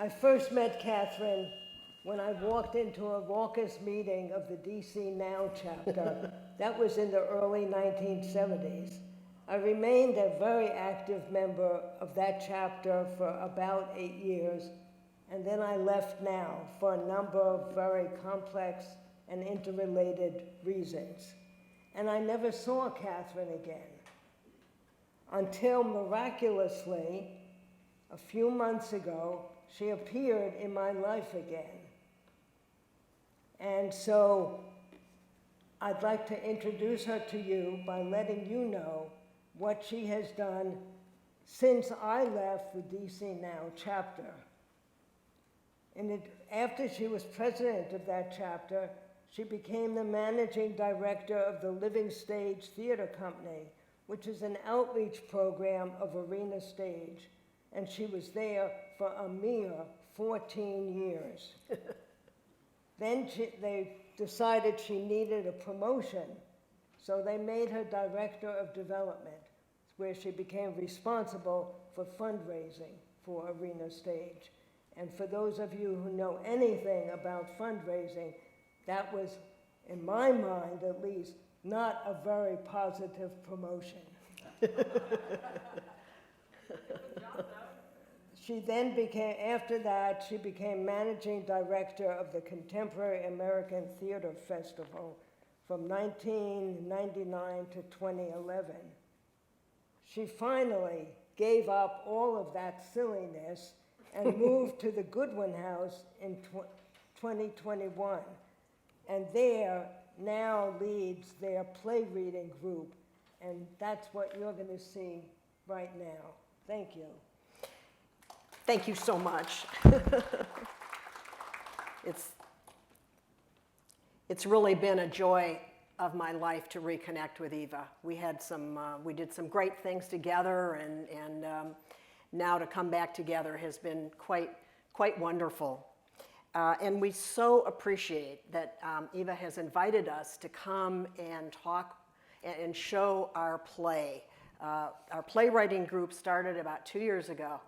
I first met Catherine when I walked into a raucous meeting of the DC Now chapter. That was in the early 1970s. I remained a very active member of that chapter for about 8 years, and then I left Now for a number of very complex and interrelated reasons. And I never saw Catherine again until miraculously, a few months ago, she appeared in my life again. And so I'd like to introduce her to you by letting you know what she has done since I left the DC Now chapter. After she was president of that chapter, she became the managing director of the Living Stage Theater Company, which is an outreach program of Arena Stage. And she was there for a mere 14 years. Then they decided she needed a promotion, so they made her director of development, where she became responsible for fundraising for Arena Stage. And for those of you who know anything about fundraising, that was, in my mind at least, not a very positive promotion. She then after that, she became managing director of the Contemporary American Theater Festival from 1999 to 2011. She finally gave up all of that silliness and moved to the Goodwin House in 2021. And there now leads their play reading group. And that's what you're going to see right now. Thank you. Thank you so much. It's really been a joy of my life to reconnect with Eva. We did some great things together, and now to come back together has been quite wonderful. And we so appreciate that Eva has invited us to come and talk and show our play. Our playwriting group started about 2 years ago.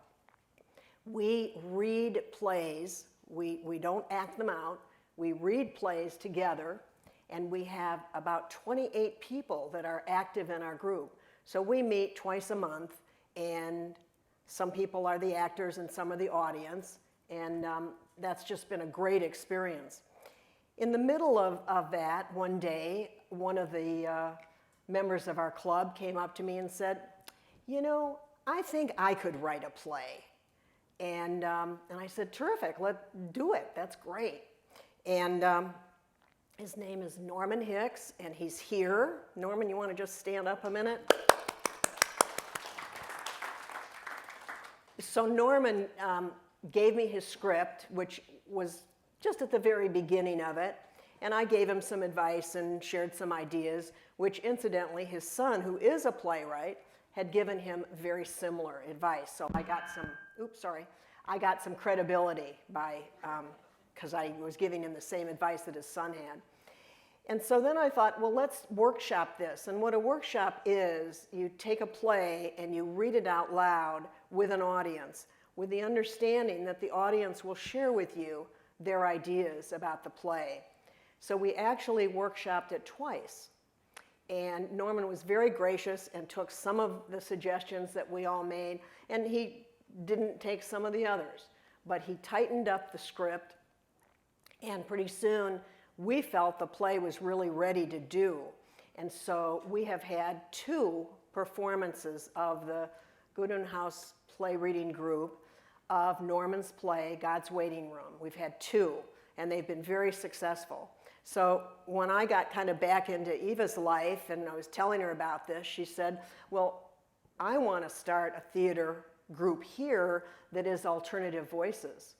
We read plays, we don't act them out, we read plays together, and we have about 28 people that are active in our group. So we meet twice a month, and some people are the actors and some are the audience, and that's just been a great experience. In the middle of that, one day, one of the members of our club came up to me and said, you know, I think I could write a play. And I said, terrific, let's do it, that's great. And his name is Norman Hicks, and he's here. Norman, you want to just stand up a minute? So Norman gave me his script, which was just at the very beginning of it, and I gave him some advice and shared some ideas, which incidentally, his son, who is a playwright, had given him very similar advice. So I got some credibility because I was giving him the same advice that his son had. And so then I thought, well, let's workshop this. And what a workshop is, you take a play and you read it out loud with an audience, with the understanding that the audience will share with you their ideas about the play. So we actually workshopped it twice. And Norman was very gracious and took some of the suggestions that we all made, and he didn't take some of the others. But he tightened up the script, and pretty soon we felt the play was really ready to do. And so we have had 2 performances of the Goodwin House play reading group of Norman's play, God's Waiting Room. We've had 2, and they've been very successful. So when I got kind of back into Eva's life and I was telling her about this, she said, well, I want to start a theater group here that is alternative voices,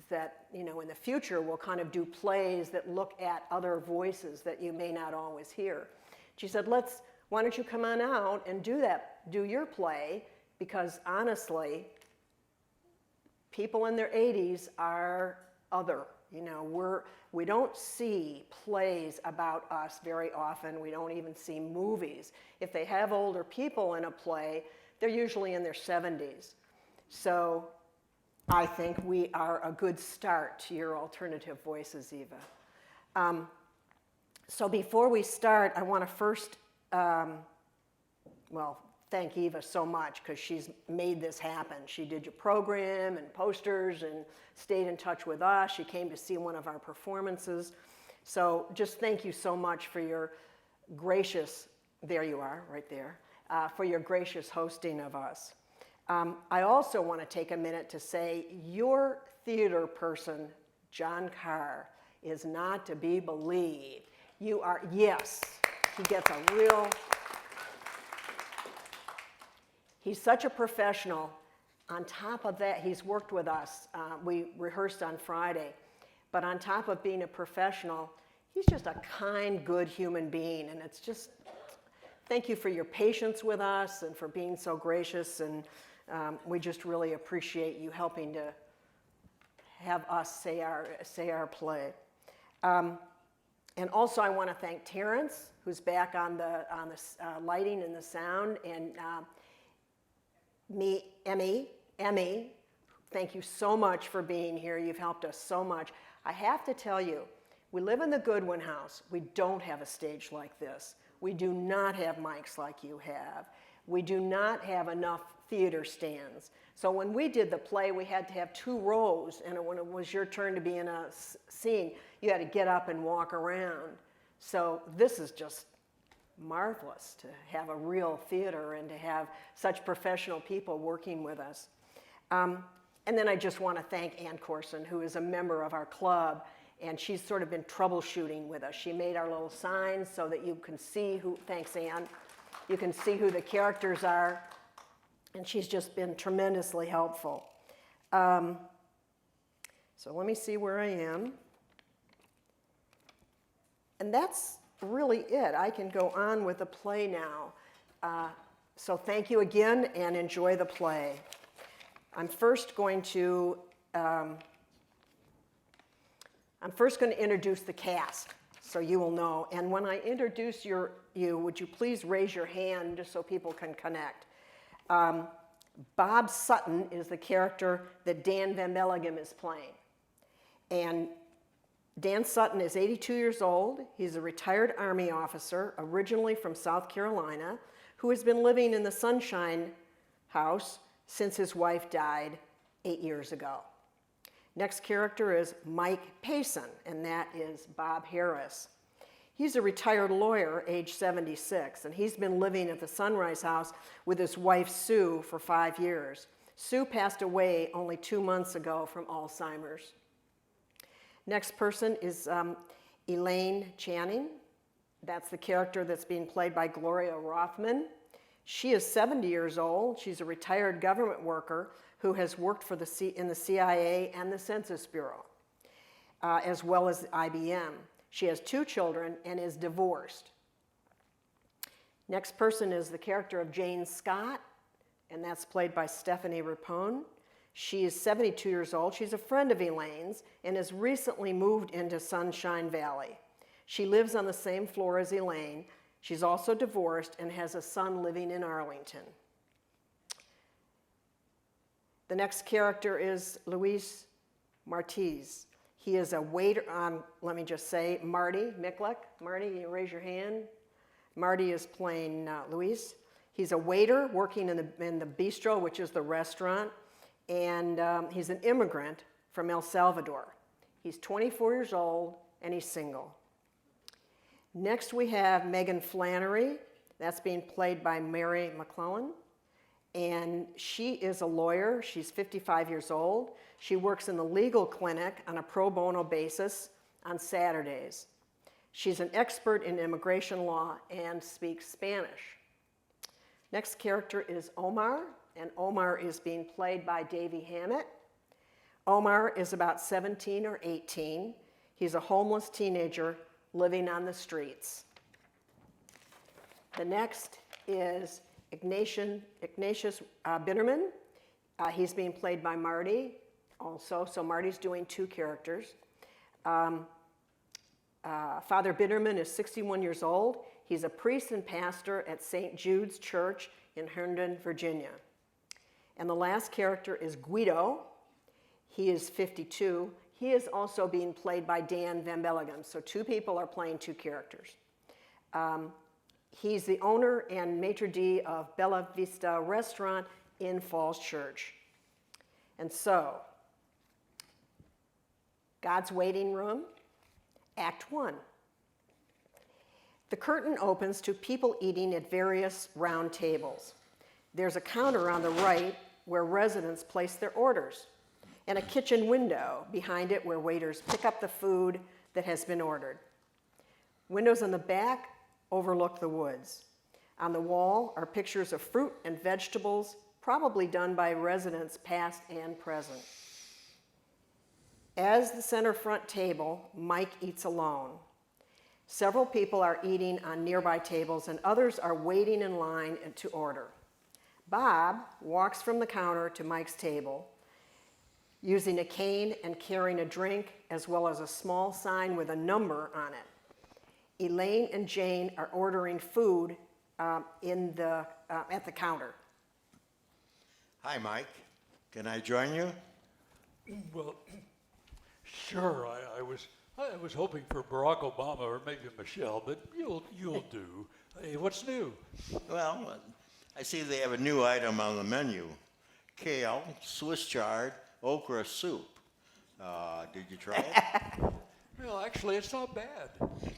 that, you know, in the future we'll kind of do plays that look at other voices that you may not always hear. She said, why don't you come on out and do your play, because honestly, people in their 80s are other. You know, we don't see plays about us very often. We don't even see movies. If they have older people in a play, they're usually in their 70s. So I think we are a good start to your alternative voices, Eva. So before we start, I want to first, thank Eva so much because she's made this happen. She did your program and posters and stayed in touch with us. She came to see one of our performances. So just thank you so much for your gracious, there you are, right there, for your gracious hosting of us. I also want to take a minute to say your theater person, John Carr, is not to be believed. You are, yes, he gets a real, he's such a professional. On top of that, he's worked with us. We rehearsed on Friday. But on top of being a professional, he's just a kind, good human being. And it's just, thank you for your patience with us and for being so gracious. And we just really appreciate you helping to have us say our play. And also I want to thank Terrence, who's back on the lighting and the sound, and Emmy, thank you so much for being here. You've helped us so much. I have to tell you, we live in the Goodwin house. We don't have a stage like this. We do not have mics like you have. We do not have enough theater stands. So when we did the play, we had to have 2 rows, and when it was your turn to be in a scene, you had to get up and walk around. So this is just marvelous to have a real theater and to have such professional people working with us. And then I just want to thank Ann Corson, who is a member of our club, and she's sort of been troubleshooting with us. She made our little signs so that you can see who, thanks Ann, you can see who the characters are, and she's just been tremendously helpful. So let me see where I am. And that's really it. I can go on with the play now. So thank you again and enjoy the play. I'm first going to introduce the cast so you will know. And when I introduce you, would you please raise your hand just so people can connect. Bob Sutton is the character that Dan Van Belleghem is playing. And Dan Sutton is 82 years old. He's a retired Army officer, originally from South Carolina, who has been living in the Sunshine House since his wife died 8 years ago. Next character is Mike Payson, and that is Bob Harris. He's a retired lawyer, age 76, and he's been living at the Sunrise House with his wife, Sue, for 5 years. Sue passed away only 2 months ago from Alzheimer's. Next person is Elaine Channing. That's the character that's being played by Gloria Rothman. She is 70 years old. She's a retired government worker who has worked in the CIA and the Census Bureau, as well as IBM. She has 2 children and is divorced. Next person is the character of Jane Scott, and that's played by Stephanie Rapone. She is 72 years old. She's a friend of Elaine's and has recently moved into Sunshine Valley. She lives on the same floor as Elaine. She's also divorced and has a son living in Arlington. The next character is Luis Martiz. He is a waiter, let me just say, Marty Miklik. Marty, you raise your hand. Marty is playing Luis. He's a waiter working in the bistro, which is the restaurant, and he's an immigrant from El Salvador. He's 24 years old, and he's single. Next, we have Megan Flannery. That's being played by Mary McClellan. And she is a lawyer. She's 55 years old. She works in the legal clinic on a pro bono basis on Saturdays. She's an expert in immigration law and speaks Spanish. Next character is Omar, and Omar is being played by Davey Hammett. Omar is about 17 or 18. He's a homeless teenager living on the streets. The next is Ignatius Bitterman. He's being played by Marty also, so Marty's doing 2 characters. Father Bitterman is 61 years old. He's a priest and pastor at St. Jude's Church in Herndon, Virginia. And the last character is Guido. He is 52. He is also being played by Dan Van Belleghem, so two people are playing two characters. He's the owner and maitre d' of Bella Vista Restaurant in Falls Church. And so, God's Waiting Room, Act 1. The curtain opens to people eating at various round tables. There's a counter on the right where residents place their orders, and a kitchen window behind it where waiters pick up the food that has been ordered. Windows on the back overlook the woods. On the wall are pictures of fruit and vegetables, probably done by residents past and present. As the center front table, Mike eats alone. Several people are eating on nearby tables and others are waiting in line to order. Bob walks from the counter to Mike's table, using a cane and carrying a drink as well as a small sign with a number on it. Elaine and Jane are ordering food at the counter. Hi, Mike. Can I join you? Well, sure. I was hoping for Barack Obama or maybe Michelle, but you'll do. Hey, what's new? Well, I see they have a new item on the menu. Kale, Swiss chard, okra soup. Did you try it? Well, actually, it's not bad.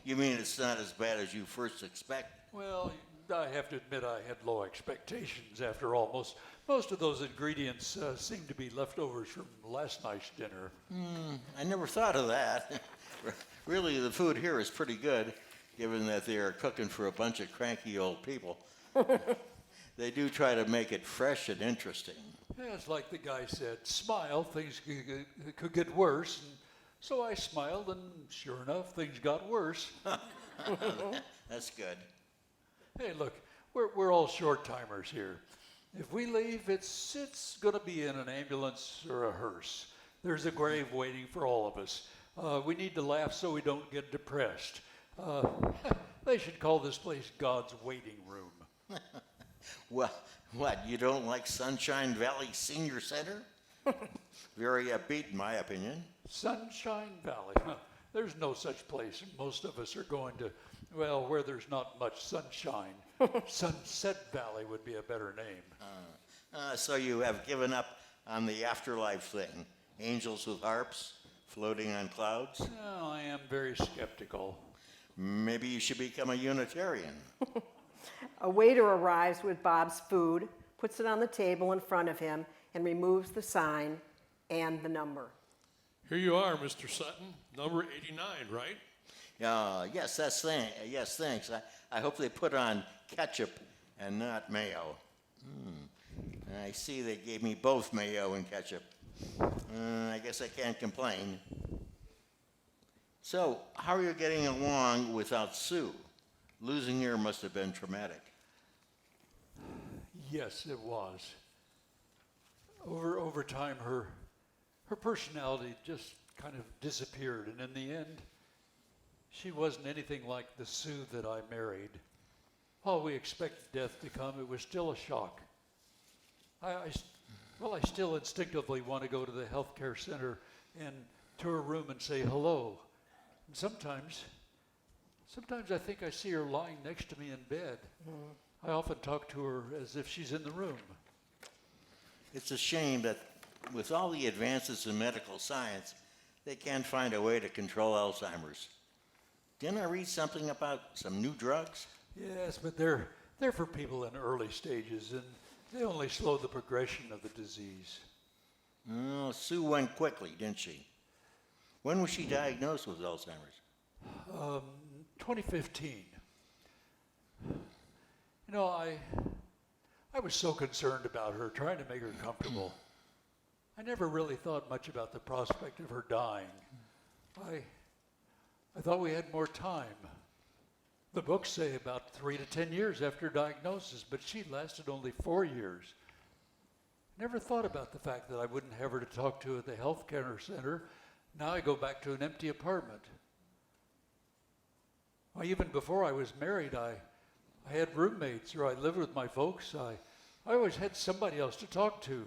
You mean it's not as bad as you first expect? Well, I have to admit I had low expectations. After all, most of those ingredients seem to be leftovers from last night's dinner. I never thought of that. Really, the food here is pretty good, given that they are cooking for a bunch of cranky old people. They do try to make it fresh and interesting. Yeah, it's like the guy said, smile, things could get worse. And so I smiled, and sure enough, things got worse. That's good. Hey, look, we're all short-timers here. If we leave, it's going to be in an ambulance or a hearse. There's a grave waiting for all of us. We need to laugh so we don't get depressed. They should call this place God's Waiting Room. Well, what, you don't like Sunshine Valley Senior Center? Very upbeat, in my opinion. Sunshine Valley. Huh. There's no such place. Most of us are going to, well, where there's not much sunshine. Sunset Valley would be a better name. So you have given up on the afterlife thing. Angels with harps, floating on clouds? Oh, I am very skeptical. Maybe you should become a Unitarian. A waiter arrives with Bob's food, puts it on the table in front of him, and removes the sign and the number. Here you are, Mr. Sutton, number 89, right? Yes, thanks. I hope they put on ketchup and not mayo. I see they gave me both mayo and ketchup. I guess I can't complain. So, how are you getting along without Sue? Losing her must have been traumatic. Yes, it was. Over time, her personality just kind of disappeared, and in the end, she wasn't anything like the Sue that I married. While we expected death to come, it was still a shock. I still instinctively want to go to the healthcare center and to her room and say hello. And sometimes I think I see her lying next to me in bed. I often talk to her as if she's in the room. It's a shame that with all the advances in medical science, they can't find a way to control Alzheimer's. Didn't I read something about some new drugs? Yes, but they're for people in early stages, and they only slow the progression of the disease. Oh, Sue went quickly, didn't she? When was she diagnosed with Alzheimer's? 2015. You know, I was so concerned about her, trying to make her comfortable. I never really thought much about the prospect of her dying. I thought we had more time. The books say about 3 to 10 years after diagnosis, but she lasted only 4 years. Never thought about the fact that I wouldn't have her to talk to at the health care center. Now I go back to an empty apartment. Well, even before I was married, I had roommates, or I lived with my folks. I always had somebody else to talk to.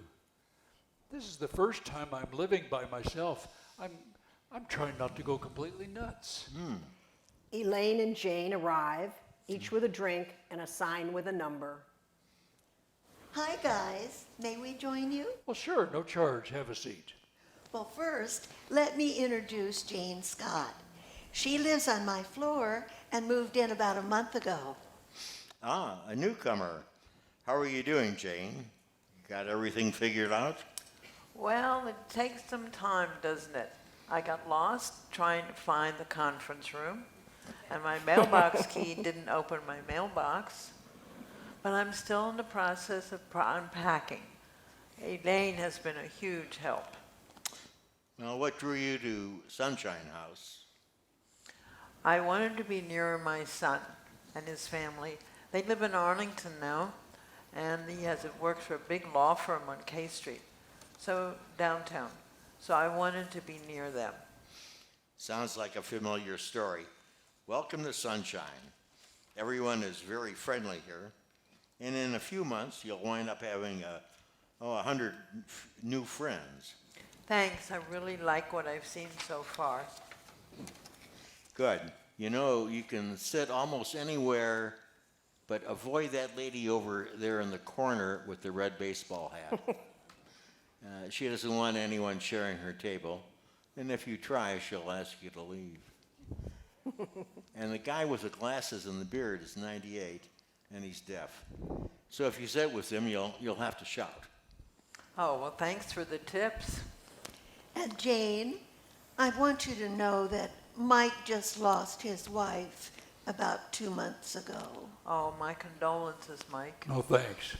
This is the first time I'm living by myself. I'm trying not to go completely nuts. Elaine and Jane arrive, each with a drink and a sign with a number. Hi, guys. May we join you? Well, sure, no charge. Have a seat. Well, first, let me introduce Jane Scott. She lives on my floor and moved in about a month ago. Ah, a newcomer. How are you doing, Jane? Got everything figured out? Well, it takes some time, doesn't it? I got lost trying to find the conference room, and my mailbox key didn't open my mailbox. But I'm still in the process of unpacking. Elaine has been a huge help. Well, what drew you to Sunshine House? I wanted to be nearer my son and his family. They live in Arlington now, and he works for a big law firm on K Street, so downtown. So I wanted to be near them. Sounds like a familiar story. Welcome to Sunshine. Everyone is very friendly here, and in a few months you'll wind up having 100 new friends. Thanks, I really like what I've seen so far. Good. You know, you can sit almost anywhere, but avoid that lady over there in the corner with the red baseball hat. She doesn't want anyone sharing her table, and if you try, she'll ask you to leave. And the guy with the glasses and the beard is 98, and he's deaf. So if you sit with him, you'll have to shout. Oh, well, thanks for the tips. And Jane, I want you to know that Mike just lost his wife about 2 months ago. Oh, my condolences, Mike. No thanks.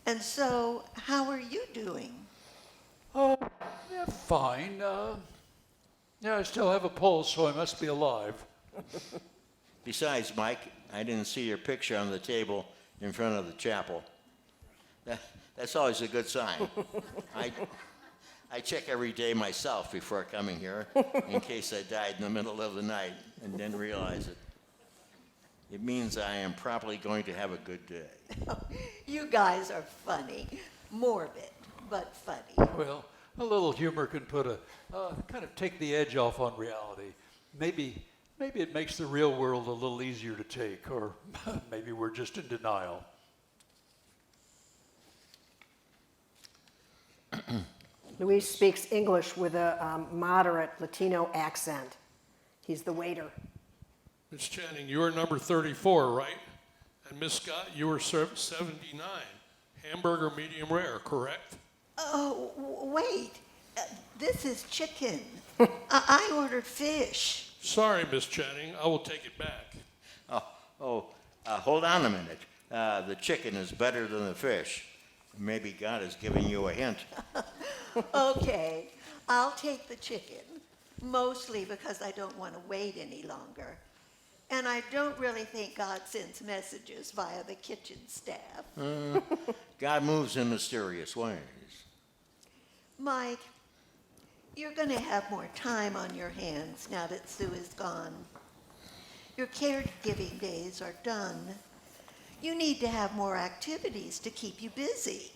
And so, how are you doing? Oh, yeah, fine. Yeah, I still have a pulse, so I must be alive. Besides, Mike, I didn't see your picture on the table in front of the chapel. That's always a good sign. I check every day myself before coming here in case I died in the middle of the night and didn't realize it. It means I am probably going to have a good day. You guys are funny. Morbid, but funny. Well, a little humor can put kind of take the edge off on reality. Maybe it makes the real world a little easier to take, or maybe we're just in denial. Luis speaks English with a moderate Latino accent. He's the waiter. Ms. Channing, you are number 34, right? And Miss Scott, you were 79. Hamburger medium rare, correct? Oh, wait. This is chicken. I ordered fish. Sorry, Miss Channing, I will take it back. Hold on a minute. The chicken is better than the fish. Maybe God is giving you a hint. Okay, I'll take the chicken, mostly because I don't want to wait any longer. And I don't really think God sends messages via the kitchen staff. God moves in mysterious ways. Mike, you're going to have more time on your hands now that Sue is gone. Your caregiving days are done. You need to have more activities to keep you busy.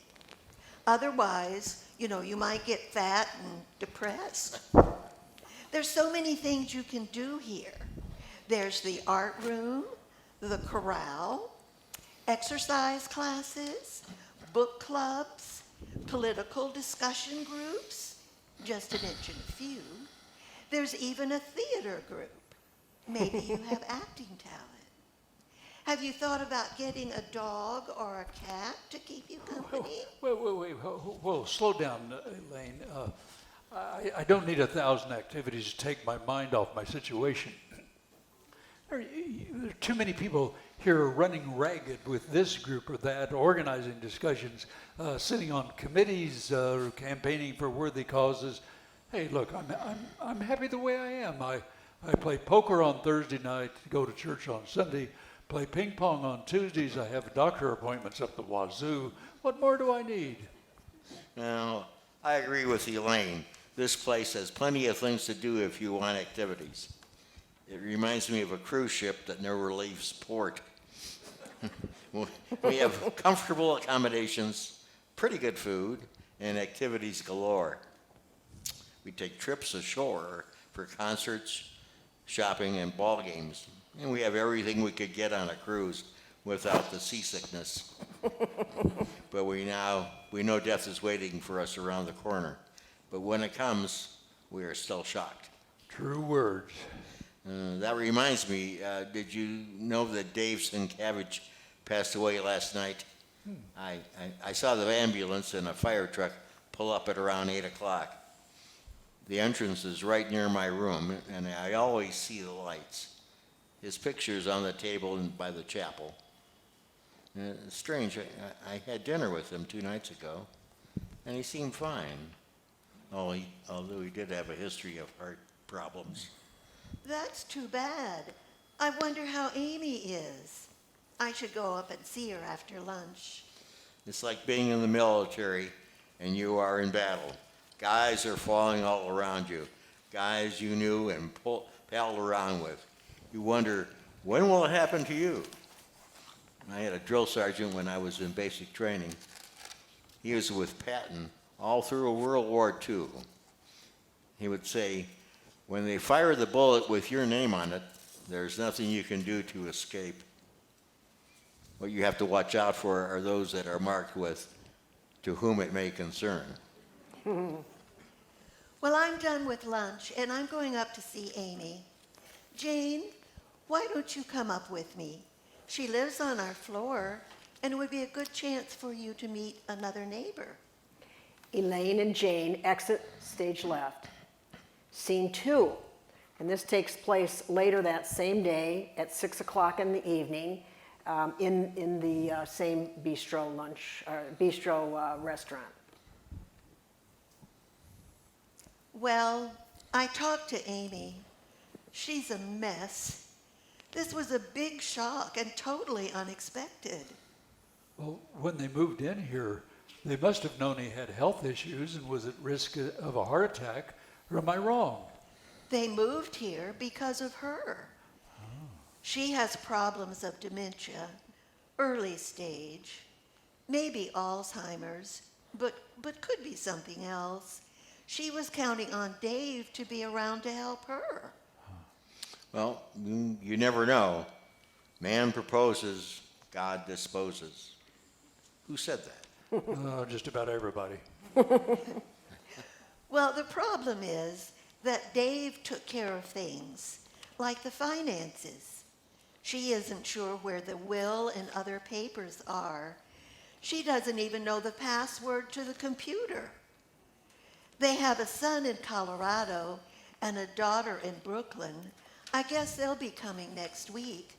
Otherwise, you might get fat and depressed. There's so many things you can do here. There's the art room, the chorale, exercise classes, book clubs, political discussion groups, just to mention a few. There's even a theater group. Maybe you have acting talent. Have you thought about getting a dog or a cat to keep you company? Wait, whoa, slow down, Elaine. I don't need 1,000 activities to take my mind off my situation. There are too many people here running ragged with this group or that, organizing discussions, sitting on committees, campaigning for worthy causes. Hey, look, I'm happy the way I am. I play poker on Thursday night, go to church on Sunday, play ping pong on Tuesdays. I have doctor appointments up the wazoo. What more do I need? Well, I agree with Elaine. This place has plenty of things to do if you want activities. It reminds me of a cruise ship that never leaves port. We have comfortable accommodations, pretty good food and activities galore. We take trips ashore for concerts, shopping, and ball games. And we have everything we could get on a cruise without the seasickness. But we know death is waiting for us around the corner. But when it comes, we are still shocked. True words. That reminds me, did you know that Dave Sienkiewicz passed away last night? I saw the ambulance and a fire truck pull up at around 8 o'clock. The entrance is right near my room, and I always see the lights. His picture's on the table by the chapel. It's strange, I had dinner with him 2 nights ago, and he seemed fine, although he did have a history of heart problems. That's too bad. I wonder how Amy is. I should go up and see her after lunch. It's like being in the military and you are in battle. Guys are falling all around you. Guys you knew and palled around with. You wonder, when will it happen to you? I had a drill sergeant when I was in basic training. He was with Patton all through World War II. He would say, when they fire the bullet with your name on it, there's nothing you can do to escape. What you have to watch out for are those that are marked with, to whom it may concern. Well, I'm done with lunch, and I'm going up to see Amy. Jane, why don't you come up with me? She lives on our floor, and it would be a good chance for you to meet another neighbor. Elaine and Jane exit stage left. Scene 2, and this takes place later that same day at 6 o'clock in the evening in the same bistro restaurant. Well, I talked to Amy. She's a mess. This was a big shock and totally unexpected. Well, when they moved in here, they must have known he had health issues and was at risk of a heart attack, or am I wrong? They moved here because of her. She has problems of dementia, early stage, maybe Alzheimer's, but could be something else. She was counting on Dave to be around to help her. Well, you never know. Man proposes, God disposes. Who said that? Just about everybody. Well, the problem is that Dave took care of things, like the finances. She isn't sure where the will and other papers are. She doesn't even know the password to the computer. They have a son in Colorado and a daughter in Brooklyn. I guess they'll be coming next week.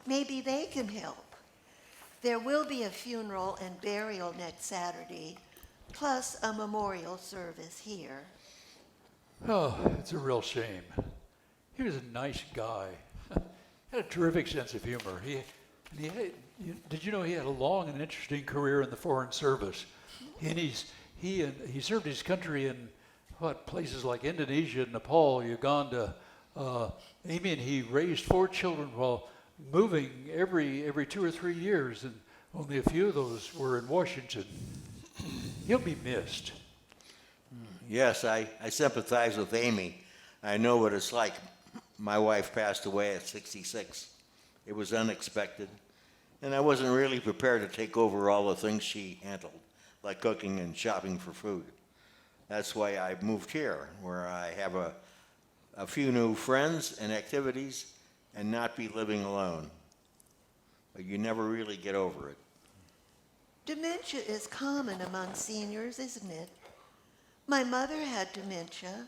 Maybe they can help. There will be a funeral and burial next Saturday, plus a memorial service here. Oh, it's a real shame. He was a nice guy. Had a terrific sense of humor. Did you know he had a long and interesting career in the Foreign Service? And he served his country in places like Indonesia, Nepal, Uganda. Amy and he raised 4 children while moving every 2 or 3 years, and only a few of those were in Washington. He'll be missed. Yes, I sympathize with Amy. I know what it's like. My wife passed away at 66. It was unexpected, and I wasn't really prepared to take over all the things she handled, like cooking and shopping for food. That's why I moved here, where I have a few new friends and activities and not be living alone. But you never really get over it. Dementia is common among seniors, isn't it? My mother had dementia,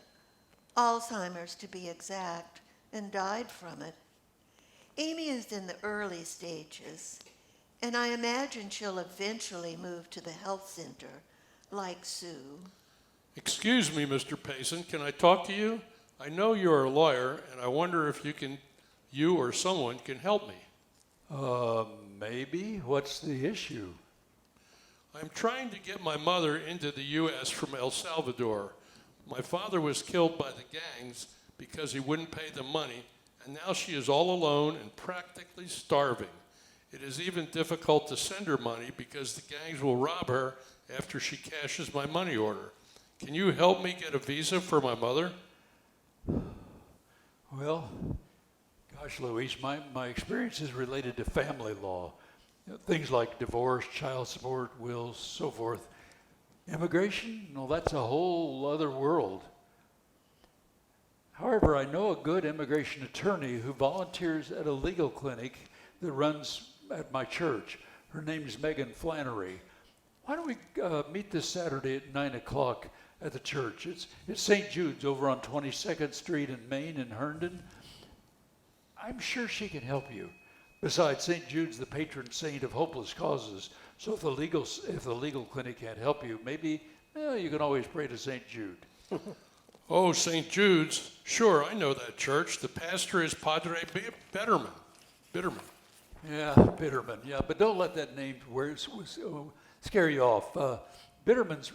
Alzheimer's to be exact, and died from it. Amy is in the early stages, and I imagine she'll eventually move to the health center, like Sue. Excuse me, Mr. Payson, can I talk to you? I know you're a lawyer, and I wonder if you or someone can help me. Maybe. What's the issue? I'm trying to get my mother into the U.S. from El Salvador. My father was killed by the gangs because he wouldn't pay them money, and now she is all alone and practically starving. It is even difficult to send her money because the gangs will rob her after she cashes my money order. Can you help me get a visa for my mother? Well, gosh, Luis, my experience is related to family law. Things like divorce, child support, wills, so forth. Immigration? No, that's a whole other world. However, I know a good immigration attorney who volunteers at a legal clinic that runs at my church. Her name is Megan Flannery. Why don't we meet this Saturday at 9 o'clock at the church? It's St. Jude's over on 22nd Street in Maine in Herndon. I'm sure she can help you. Besides, St. Jude's the patron saint of hopeless causes. So if the legal clinic can't help you, maybe you can always pray to St. Jude. Oh, St. Jude's. Sure, I know that church. The pastor is Padre Bitterman. Bitterman. Yeah, Bitterman. Yeah, but don't let that name scare you off. Bitterman's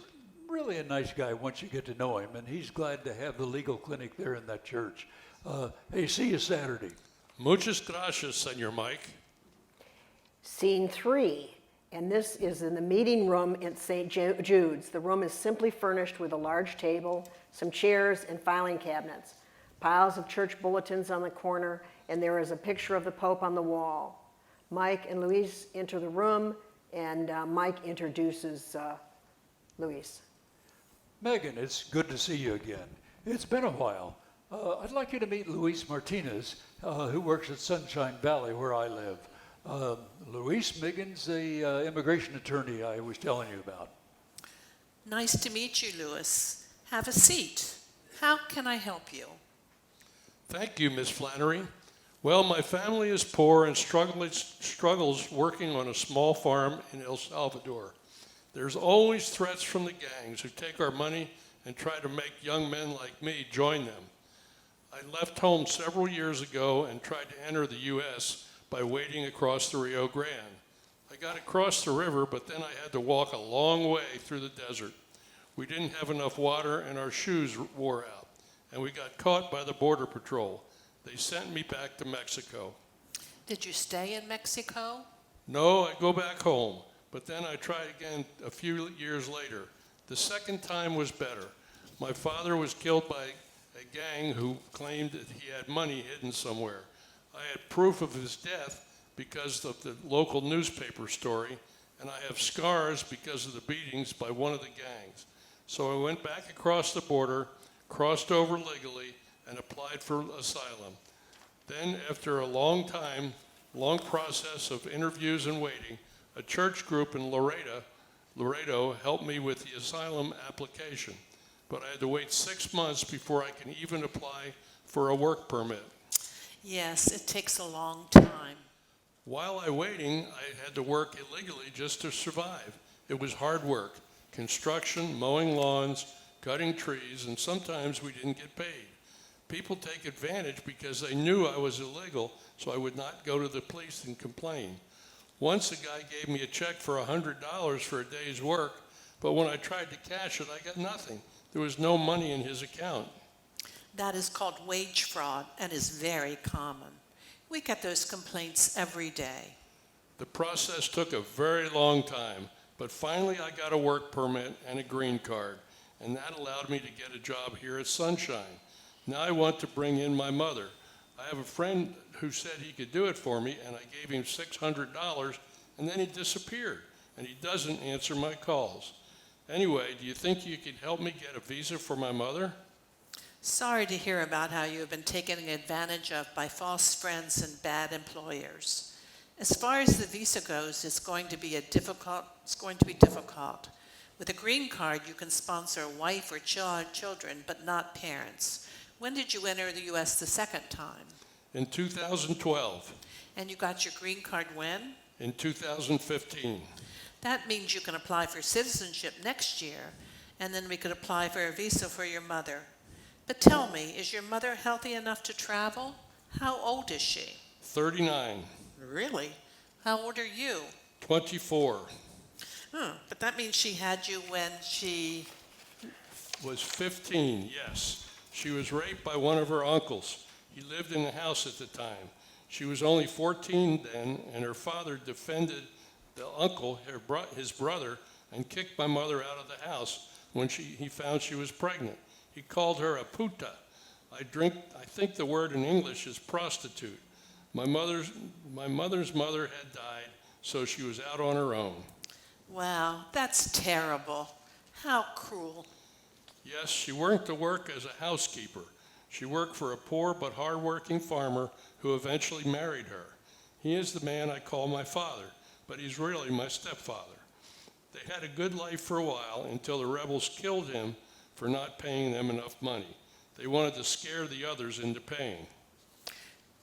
really a nice guy once you get to know him, and he's glad to have the legal clinic there in that church. Hey, see you Saturday. Muchas gracias, Senor Mike. Scene 3, and this is in the meeting room at St. Jude's. The room is simply furnished with a large table, some chairs, and filing cabinets. Piles of church bulletins on the corner, and there is a picture of the Pope on the wall. Mike and Luis enter the room, and Mike introduces Luis. Megan, it's good to see you again. It's been a while. I'd like you to meet Luis Martinez, who works at Sunshine Valley, where I live. Luis, Megan's the immigration attorney I was telling you about. Nice to meet you, Louis. Have a seat. How can I help you? Thank you, Miss Flannery. Well, my family is poor and struggles working on a small farm in El Salvador. There's always threats from the gangs who take our money and try to make young men like me join them. I left home several years ago and tried to enter the U.S. by wading across the Rio Grande. I got across the river, but then I had to walk a long way through the desert. We didn't have enough water and our shoes wore out, and we got caught by the Border Patrol. They sent me back to Mexico. Did you stay in Mexico? No, I go back home, but then I tried again a few years later. The second time was better. My father was killed by a gang who claimed that he had money hidden somewhere. I had proof of his death because of the local newspaper story, and I have scars because of the beatings by one of the gangs. So I went back across the border, crossed over legally, and applied for asylum. Then, after a long process of interviews and waiting, a church group in Laredo helped me with the asylum application. But I had to wait 6 months before I can even apply for a work permit. Yes, it takes a long time. While I waiting, I had to work illegally just to survive. It was hard work. Construction, mowing lawns, cutting trees, and sometimes we didn't get paid. People take advantage because they knew I was illegal, so I would not go to the police and complain. Once a guy gave me a check for $100 for a day's work, but when I tried to cash it, I got nothing. There was no money in his account. That is called wage fraud and is very common. We get those complaints every day. The process took a very long time, but finally I got a work permit and a green card, and that allowed me to get a job here at Sunshine. Now I want to bring in my mother. I have a friend who said he could do it for me, and I gave him $600, and then he disappeared, and he doesn't answer my calls. Anyway, do you think you could help me get a visa for my mother? Sorry to hear about how you have been taken advantage of by false friends and bad employers. As far as the visa goes, it's going to be difficult. With a green card, you can sponsor a wife or children, but not parents. When did you enter the U.S. the second time? In 2012. And you got your green card when? In 2015. That means you can apply for citizenship next year, and then we could apply for a visa for your mother. But tell me, is your mother healthy enough to travel? How old is she? 39. Really? How old are you? 24. But that means she had you when she... Was 15, yes. She was raped by one of her uncles. He lived in the house at the time. She was only 14 then, and her father defended the uncle, his brother, and kicked my mother out of the house when he found she was pregnant. He called her a puta. I think the word in English is prostitute. My mother's mother had died, so she was out on her own. Wow, that's terrible. How cruel. Yes, she went to work as a housekeeper. She worked for a poor but hard-working farmer who eventually married her. He is the man I call my father, but he's really my stepfather. They had a good life for a while until the rebels killed him for not paying them enough money. They wanted to scare the others into paying.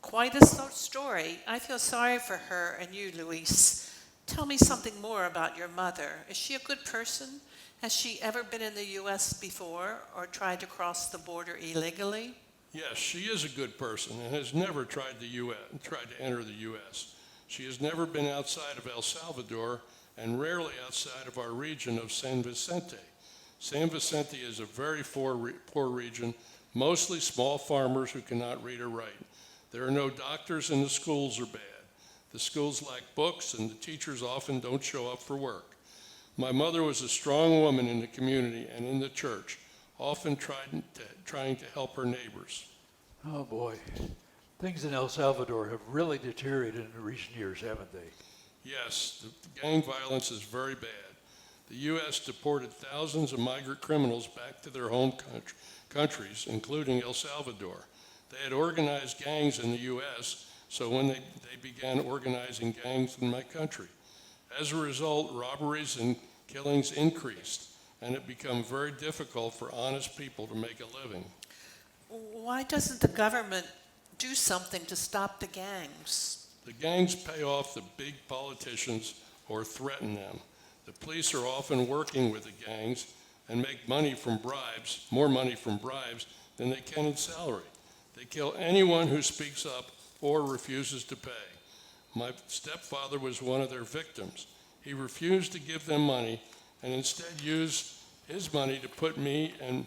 Quite a story. I feel sorry for her and you, Luis. Tell me something more about your mother. Is she a good person? Has she ever been in the U.S. before or tried to cross the border illegally? Yes, she is a good person and has never tried to enter the U.S. She has never been outside of El Salvador and rarely outside of our region of San Vicente. San Vicente is a very poor region, mostly small farmers who cannot read or write. There are no doctors and the schools are bad. The schools lack books and the teachers often don't show up for work. My mother was a strong woman in the community and in the church, often trying to help her neighbors. Oh boy, things in El Salvador have really deteriorated in recent years, haven't they? Yes, the gang violence is very bad. The U.S. deported thousands of migrant criminals back to their home countries, including El Salvador. They had organized gangs in the U.S., so when they began organizing gangs in my country. As a result, robberies and killings increased, and it became very difficult for honest people to make a living. Why doesn't the government do something to stop the gangs? The gangs pay off the big politicians or threaten them. The police are often working with the gangs and make money from bribes, more money from bribes than they can in salary. They kill anyone who speaks up or refuses to pay. My stepfather was one of their victims. He refused to give them money and instead used his money to put me and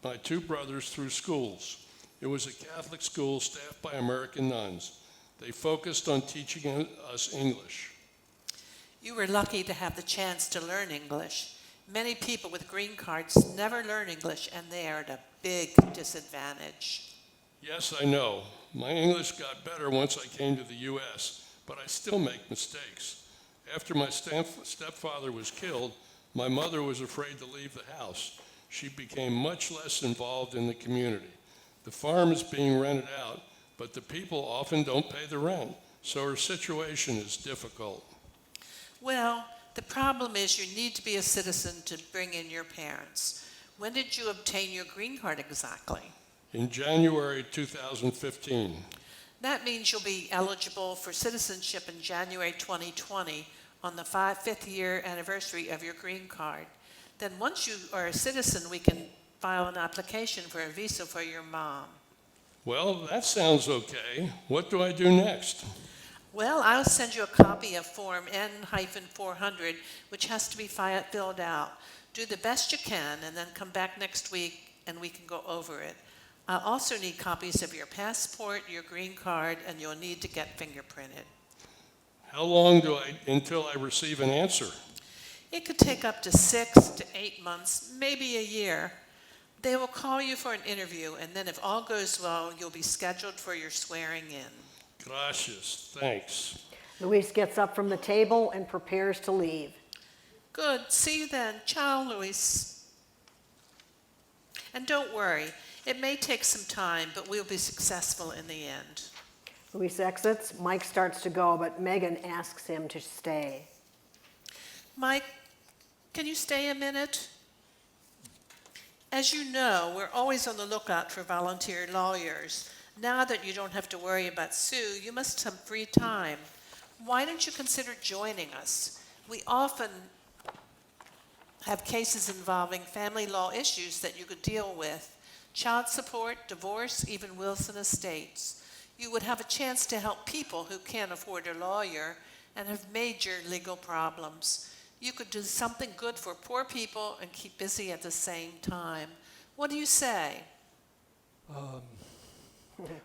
my two brothers through schools. It was a Catholic school staffed by American nuns. They focused on teaching us English. You were lucky to have the chance to learn English. Many people with green cards never learn English, and they are at a big disadvantage. Yes, I know. My English got better once I came to the U.S., but I still make mistakes. After my stepfather was killed, my mother was afraid to leave the house. She became much less involved in the community. The farm is being rented out, but the people often don't pay the rent, so her situation is difficult. Well, the problem is you need to be a citizen to bring in your parents. When did you obtain your green card exactly? In January 2015. That means you'll be eligible for citizenship in January 2020 on the fifth year anniversary of your green card. Then once you are a citizen, we can file an application for a visa for your mom. Well, that sounds okay. What do I do next? Well, I'll send you a copy of Form N-400, which has to be filled out. Do the best you can, and then come back next week, and we can go over it. I'll also need copies of your passport, your green card, and you'll need to get fingerprinted. How long until I receive an answer? It could take up to 6 to 8 months, maybe a year. They will call you for an interview, and then if all goes well, you'll be scheduled for your swearing in. Gracias, thanks. Luis gets up from the table and prepares to leave. Good, see you then. Ciao, Luis. And don't worry, it may take some time, but we'll be successful in the end. Luis exits. Mike starts to go, but Megan asks him to stay. Mike, can you stay a minute? As you know, we're always on the lookout for volunteer lawyers. Now that you don't have to worry about Sue, you must have free time. Why don't you consider joining us? We often have cases involving family law issues that you could deal with. Child support, divorce, even wills and estates. You would have a chance to help people who can't afford a lawyer and have major legal problems. You could do something good for poor people and keep busy at the same time. What do you say?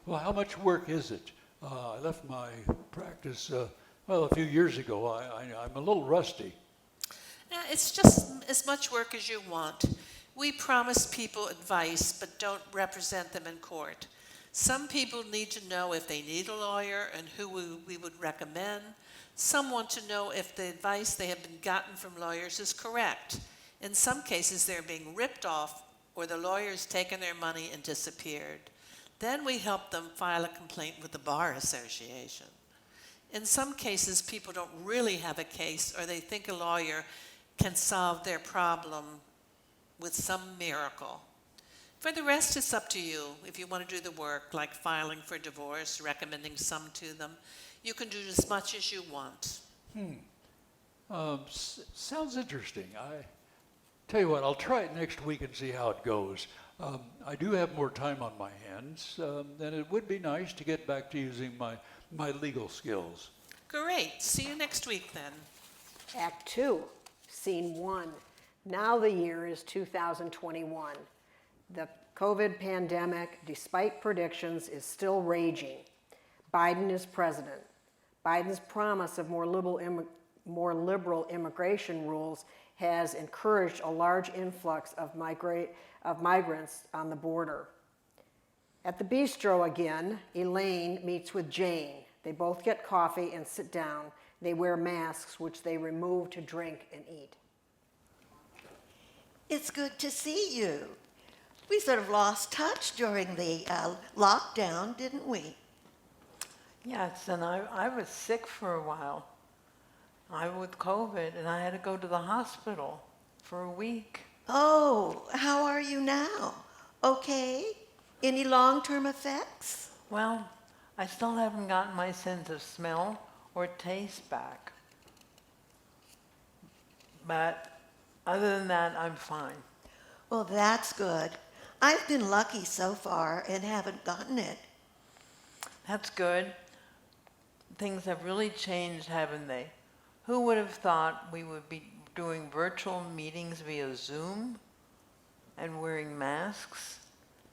Well, how much work is it? I left my practice, a few years ago. I'm a little rusty. It's just as much work as you want. We promise people advice, but don't represent them in court. Some people need to know if they need a lawyer and who we would recommend. Some want to know if the advice they have been gotten from lawyers is correct. In some cases, they're being ripped off or the lawyer's taken their money and disappeared. Then we help them file a complaint with the Bar Association. In some cases, people don't really have a case or they think a lawyer can solve their problem with some miracle. For the rest, it's up to you. If you want to do the work, like filing for divorce, recommending some to them, you can do as much as you want. Sounds interesting. I tell you what, I'll try it next week and see how it goes. I do have more time on my hands, and it would be nice to get back to using my legal skills. Great. See you next week then. Act 2, Scene 1. Now the year is 2021. The COVID pandemic, despite predictions, is still raging. Biden is president. Biden's promise of more liberal immigration rules has encouraged a large influx of migrants on the border. At the bistro again, Elaine meets with Jane. They both get coffee and sit down. They wear masks, which they remove to drink and eat. It's good to see you. We sort of lost touch during the lockdown, didn't we? Yes, and I was sick for a while. I with COVID, and I had to go to the hospital for a week. Oh, how are you now? Okay? Any long-term effects? Well, I still haven't gotten my sense of smell or taste back. But other than that, I'm fine. Well, that's good. I've been lucky so far and haven't gotten it. That's good. Things have really changed, haven't they? Who would have thought we would be doing virtual meetings via Zoom and wearing masks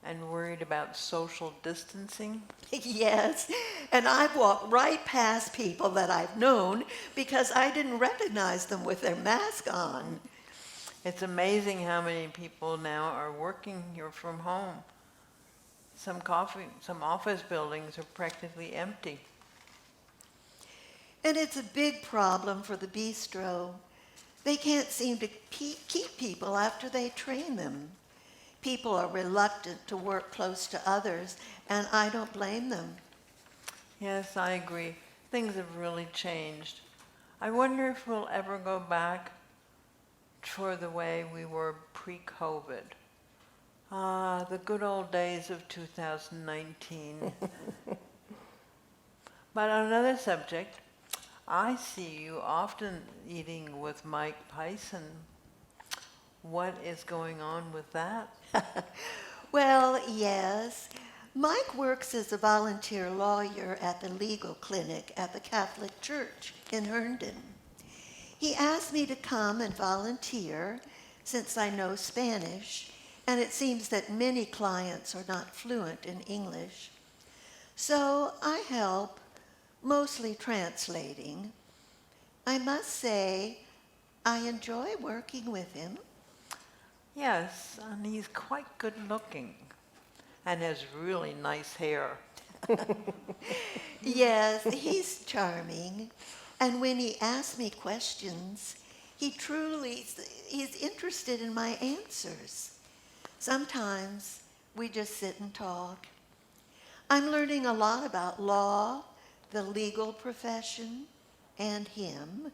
and worried about social distancing? Yes, and I've walked right past people that I've known because I didn't recognize them with their mask on. It's amazing how many people now are working here from home. Some office buildings are practically empty. And it's a big problem for the bistro. They can't seem to keep people after they train them. People are reluctant to work close to others, and I don't blame them. Yes, I agree. Things have really changed. I wonder if we'll ever go back for the way we were pre-COVID. Ah, the good old days of 2019. But on another subject, I see you often eating with Mike Pyson. What is going on with that? Well, yes. Mike works as a volunteer lawyer at the legal clinic at the Catholic Church in Herndon. He asked me to come and volunteer since I know Spanish, and it seems that many clients are not fluent in English. So I help, mostly translating. I must say, I enjoy working with him. Yes, and he's quite good looking and has really nice hair. Yes, he's charming. And when he asks me questions, he's interested in my answers. Sometimes we just sit and talk. I'm learning a lot about law, the legal profession, and him.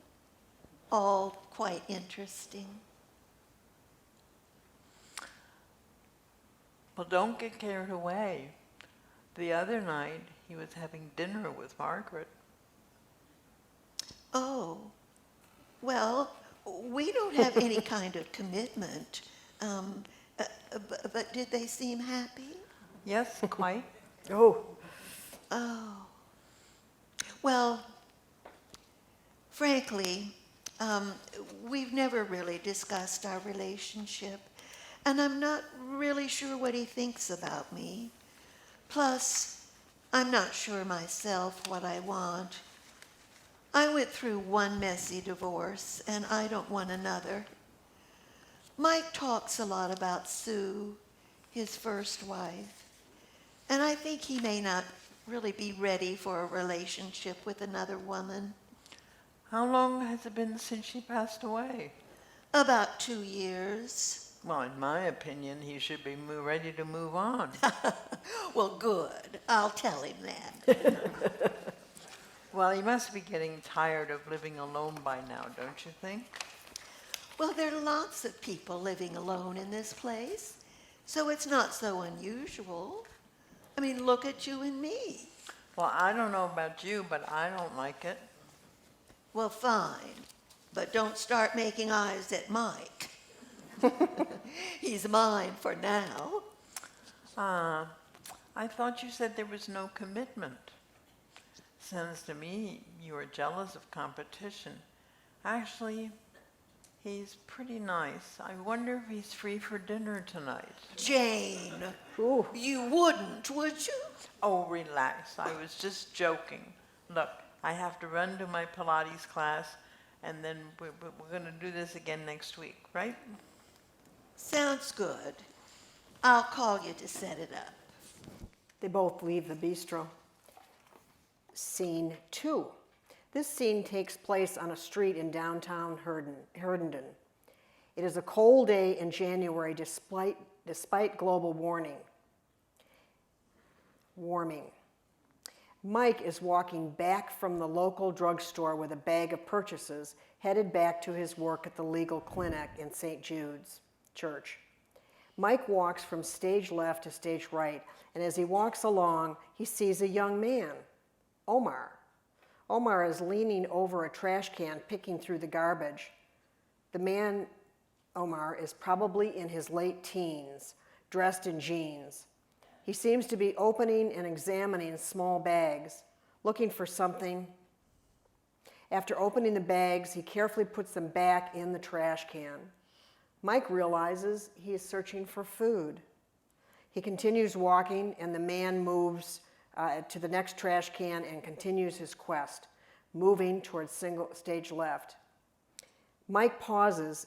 All quite interesting. Well, don't get carried away. The other night, he was having dinner with Margaret. Oh, well, we don't have any kind of commitment. But did they seem happy? Yes, quite. Oh, Oh. Well, frankly, we've never really discussed our relationship, and I'm not really sure what he thinks about me. Plus, I'm not sure myself what I want. I went through one messy divorce, and I don't want another. Mike talks a lot about Sue, his first wife, and I think he may not really be ready for a relationship with another woman. How long has it been since she passed away? About 2 years. Well, in my opinion, he should be ready to move on. Well, good. I'll tell him that. Well, he must be getting tired of living alone by now, don't you think? Well, there are lots of people living alone in this place, so it's not so unusual. I mean, look at you and me. Well, I don't know about you, but I don't like it. Well, fine, but don't start making eyes at Mike. He's mine for now. I thought you said there was no commitment. Sounds to me you were jealous of competition. Actually, he's pretty nice. I wonder if he's free for dinner tonight. Jane, Ooh. you wouldn't, would you? Oh, relax. I was just joking. Look, I have to run to my Pilates class, and then we're going to do this again next week, right? Sounds good. I'll call you to set it up. They both leave the bistro. Scene 2. This scene takes place on a street in downtown Herndon. It is a cold day in January despite global warming. Mike is walking back from the local drugstore with a bag of purchases, headed back to his work at the legal clinic in St. Jude's Church. Mike walks from stage left to stage right, and as he walks along, he sees a young man, Omar. Omar is leaning over a trash can, picking through the garbage. The man, Omar, is probably in his late teens, dressed in jeans. He seems to be opening and examining small bags, looking for something. After opening the bags, he carefully puts them back in the trash can. Mike realizes he is searching for food. He continues walking, and the man moves to the next trash can and continues his quest, moving towards stage left. Mike passes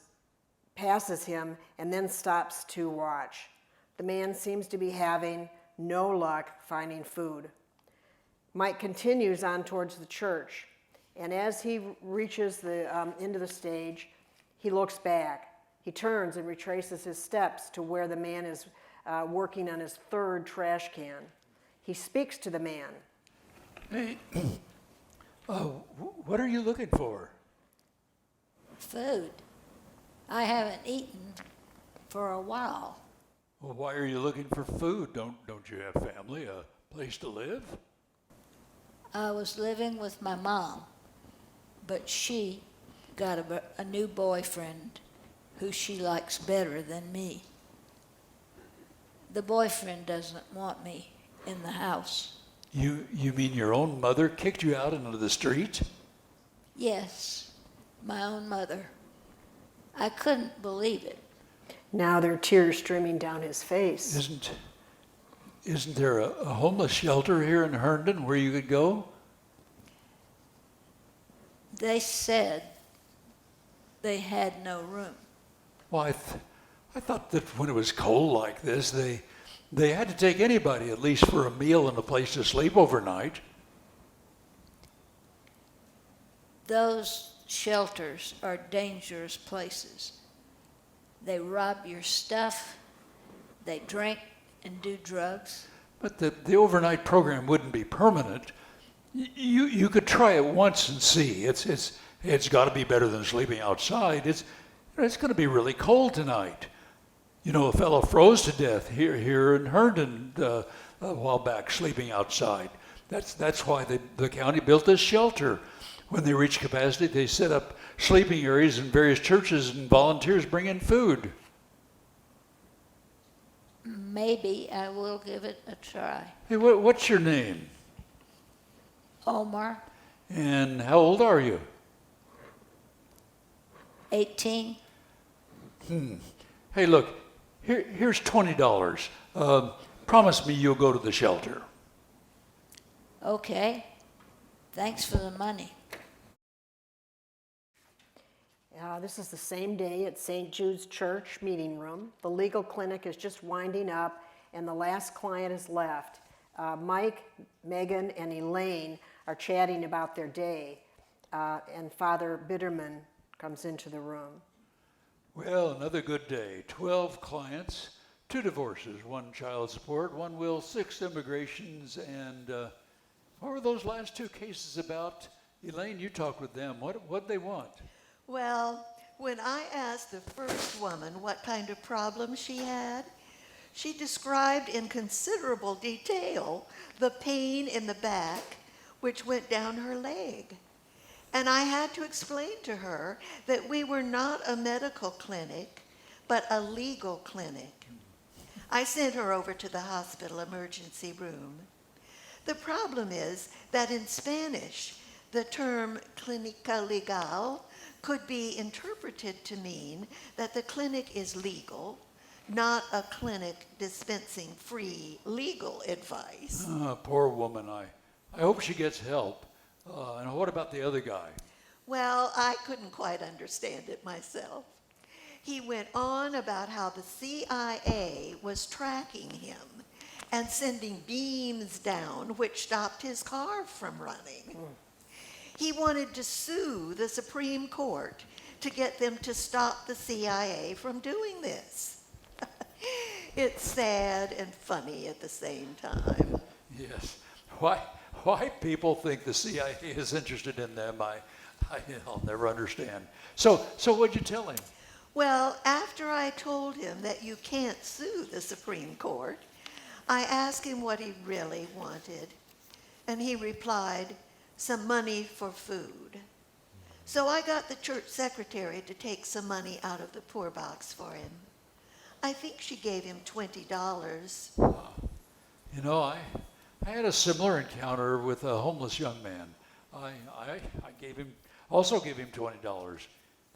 him, and then stops to watch. The man seems to be having no luck finding food. Mike continues on towards the church, and as he reaches the end of the stage, he looks back. He turns and retraces his steps to where the man is working on his third trash can. He speaks to the man. Hey, what are you looking for? Food. I haven't eaten for a while. Well, why are you looking for food? Don't you have family, a place to live? I was living with my mom, but she got a new boyfriend who she likes better than me. The boyfriend doesn't want me in the house. You mean your own mother kicked you out into the street? Yes, my own mother. I couldn't believe it. Now there are tears streaming down his face. Isn't there a homeless shelter here in Herndon where you could go? They said they had no room. Well, I thought that when it was cold like this, they had to take anybody at least for a meal and a place to sleep overnight. Those shelters are dangerous places. They rob your stuff, they drink and do drugs. But the overnight program wouldn't be permanent. You could try it once and see. It's got to be better than sleeping outside. It's going to be really cold tonight. You know, a fellow froze to death here in Herndon a while back, sleeping outside. That's why the county built this shelter. When they reach capacity, they set up sleeping areas in various churches, and volunteers bring in food. Maybe I will give it a try. Hey, what's your name? Omar, And how old are you? 18. Hey, look, here's $20. Promise me you'll go to the shelter. Okay. Thanks for the money. This is the same day at St. Jude's Church meeting room. The legal clinic is just winding up, and the last client is left. Mike, Megan, and Elaine are chatting about their day, and Father Bitterman comes into the room. Well, another good day. 12 clients, 2 divorces, 1 child support, 1 will, 6 immigrations, and what were those last 2 cases about? Elaine, you talked with them. What'd they want? Well, when I asked the first woman what kind of problem she had, she described in considerable detail the pain in the back which went down her leg. And I had to explain to her that we were not a medical clinic, but a legal clinic. I sent her over to the hospital emergency room. The problem is that in Spanish, the term clínica legal could be interpreted to mean that the clinic is legal, not a clinic dispensing free legal advice. Poor woman. I hope she gets help. And what about the other guy? Well, I couldn't quite understand it myself. He went on about how the CIA was tracking him and sending beams down which stopped his car from running. He wanted to sue the Supreme Court to get them to stop the CIA from doing this. It's sad and funny at the same time. Yes. Why people think the CIA is interested in them, I'll never understand. So what'd you tell him? Well, after I told him that you can't sue the Supreme Court, I asked him what he really wanted, and he replied, some money for food. So I got the church secretary to take some money out of the poor box for him. I think she gave him $20. You know, I had a similar encounter with a homeless young man. I also gave him $20.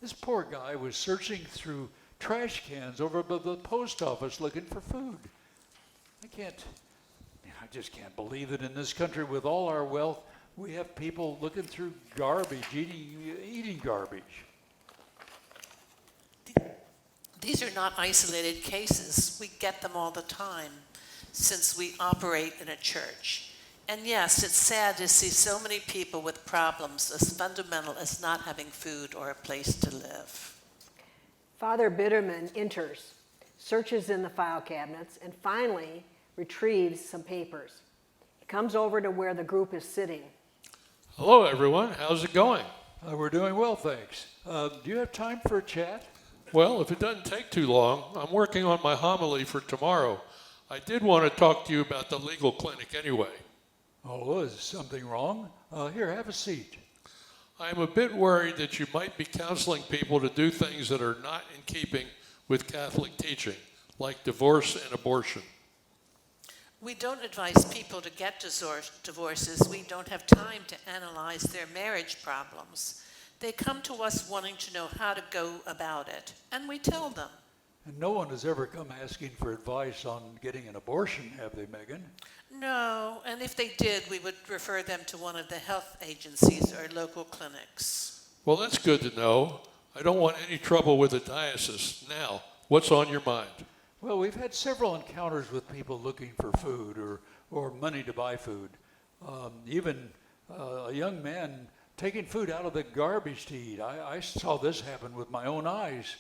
This poor guy was searching through trash cans over by the post office looking for food. I just can't believe that in this country with all our wealth, we have people looking through garbage, eating garbage. These are not isolated cases. We get them all the time since we operate in a church. And yes, it's sad to see so many people with problems as fundamental as not having food or a place to live. Father Bitterman enters, searches in the file cabinets, and finally retrieves some papers. He comes over to where the group is sitting. Hello, everyone. How's it going? We're doing well, thanks. Do you have time for a chat? Well, if it doesn't take too long, I'm working on my homily for tomorrow. I did want to talk to you about the legal clinic anyway. Oh, is something wrong? Here, have a seat. I'm a bit worried that you might be counseling people to do things that are not in keeping with Catholic teaching, like divorce and abortion. We don't advise people to get divorces. We don't have time to analyze their marriage problems. They come to us wanting to know how to go about it, and we tell them. And no one has ever come asking for advice on getting an abortion, have they, Megan? No, and if they did, we would refer them to one of the health agencies or local clinics. Well, that's good to know. I don't want any trouble with the diocese. Now, what's on your mind? Well, we've had several encounters with people looking for food or money to buy food. Even a young man taking food out of the garbage to eat. I saw this happen with my own eyes.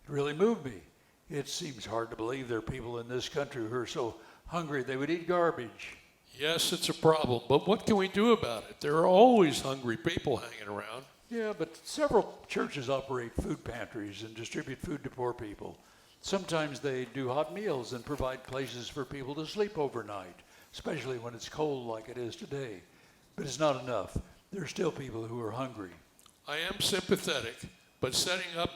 It really moved me. It seems hard to believe there are people in this country who are so hungry they would eat garbage. Yes, it's a problem, but what can we do about it? There are always hungry people hanging around. Yeah, but several churches operate food pantries and distribute food to poor people. Sometimes they do hot meals and provide places for people to sleep overnight, especially when it's cold like it is today. But it's not enough. There are still people who are hungry. I am sympathetic, but setting up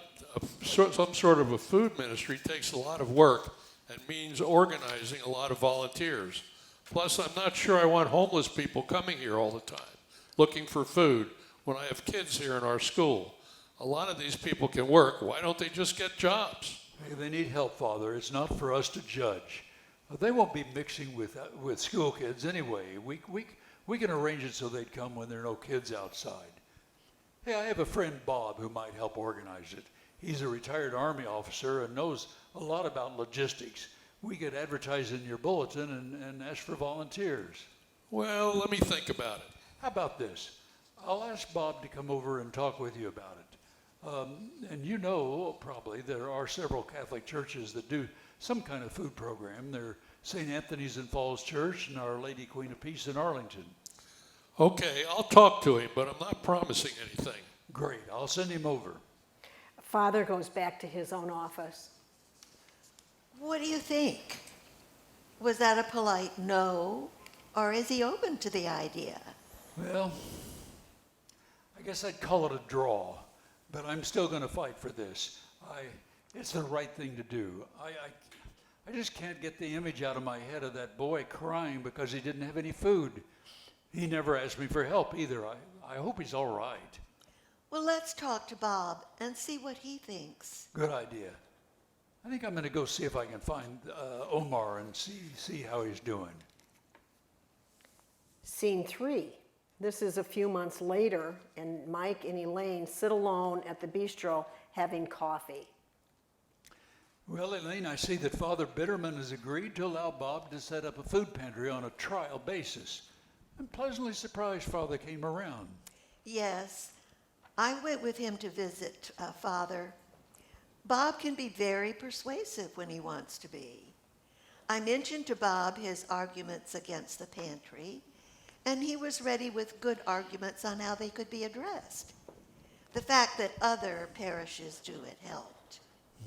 some sort of a food ministry takes a lot of work and means organizing a lot of volunteers. Plus, I'm not sure I want homeless people coming here all the time, looking for food, when I have kids here in our school. A lot of these people can work. Why don't they just get jobs? Hey, they need help, Father. It's not for us to judge. They won't be mixing with school kids anyway. We can arrange it so they'd come when there are no kids outside. Hey, I have a friend, Bob, who might help organize it. He's a retired Army officer and knows a lot about logistics. We could advertise in your bulletin and ask for volunteers. Well, let me think about it. How about this? I'll ask Bob to come over and talk with you about it. And you know, probably, there are several Catholic churches that do some kind of food program. They're St. Anthony's in Falls Church and Our Lady Queen of Peace in Arlington. Okay, I'll talk to him, but I'm not promising anything. Great, I'll send him over. Father goes back to his own office. What do you think? Was that a polite no, or is he open to the idea? Well, I guess I'd call it a draw, but I'm still going to fight for this. It's the right thing to do. I just can't get the image out of my head of that boy crying because he didn't have any food. He never asked me for help either. I hope he's all right. Well, let's talk to Bob and see what he thinks. Good idea. I think I'm going to go see if I can find Omar and see how he's doing. Scene 3. This is a few months later, and Mike and Elaine sit alone at the bistro having coffee. Well, Elaine, I see that Father Bitterman has agreed to allow Bob to set up a food pantry on a trial basis. I'm pleasantly surprised Father came around. Yes, I went with him to visit Father. Bob can be very persuasive when he wants to be. I mentioned to Bob his arguments against the pantry, and he was ready with good arguments on how they could be addressed. The fact that other parishes do it helped.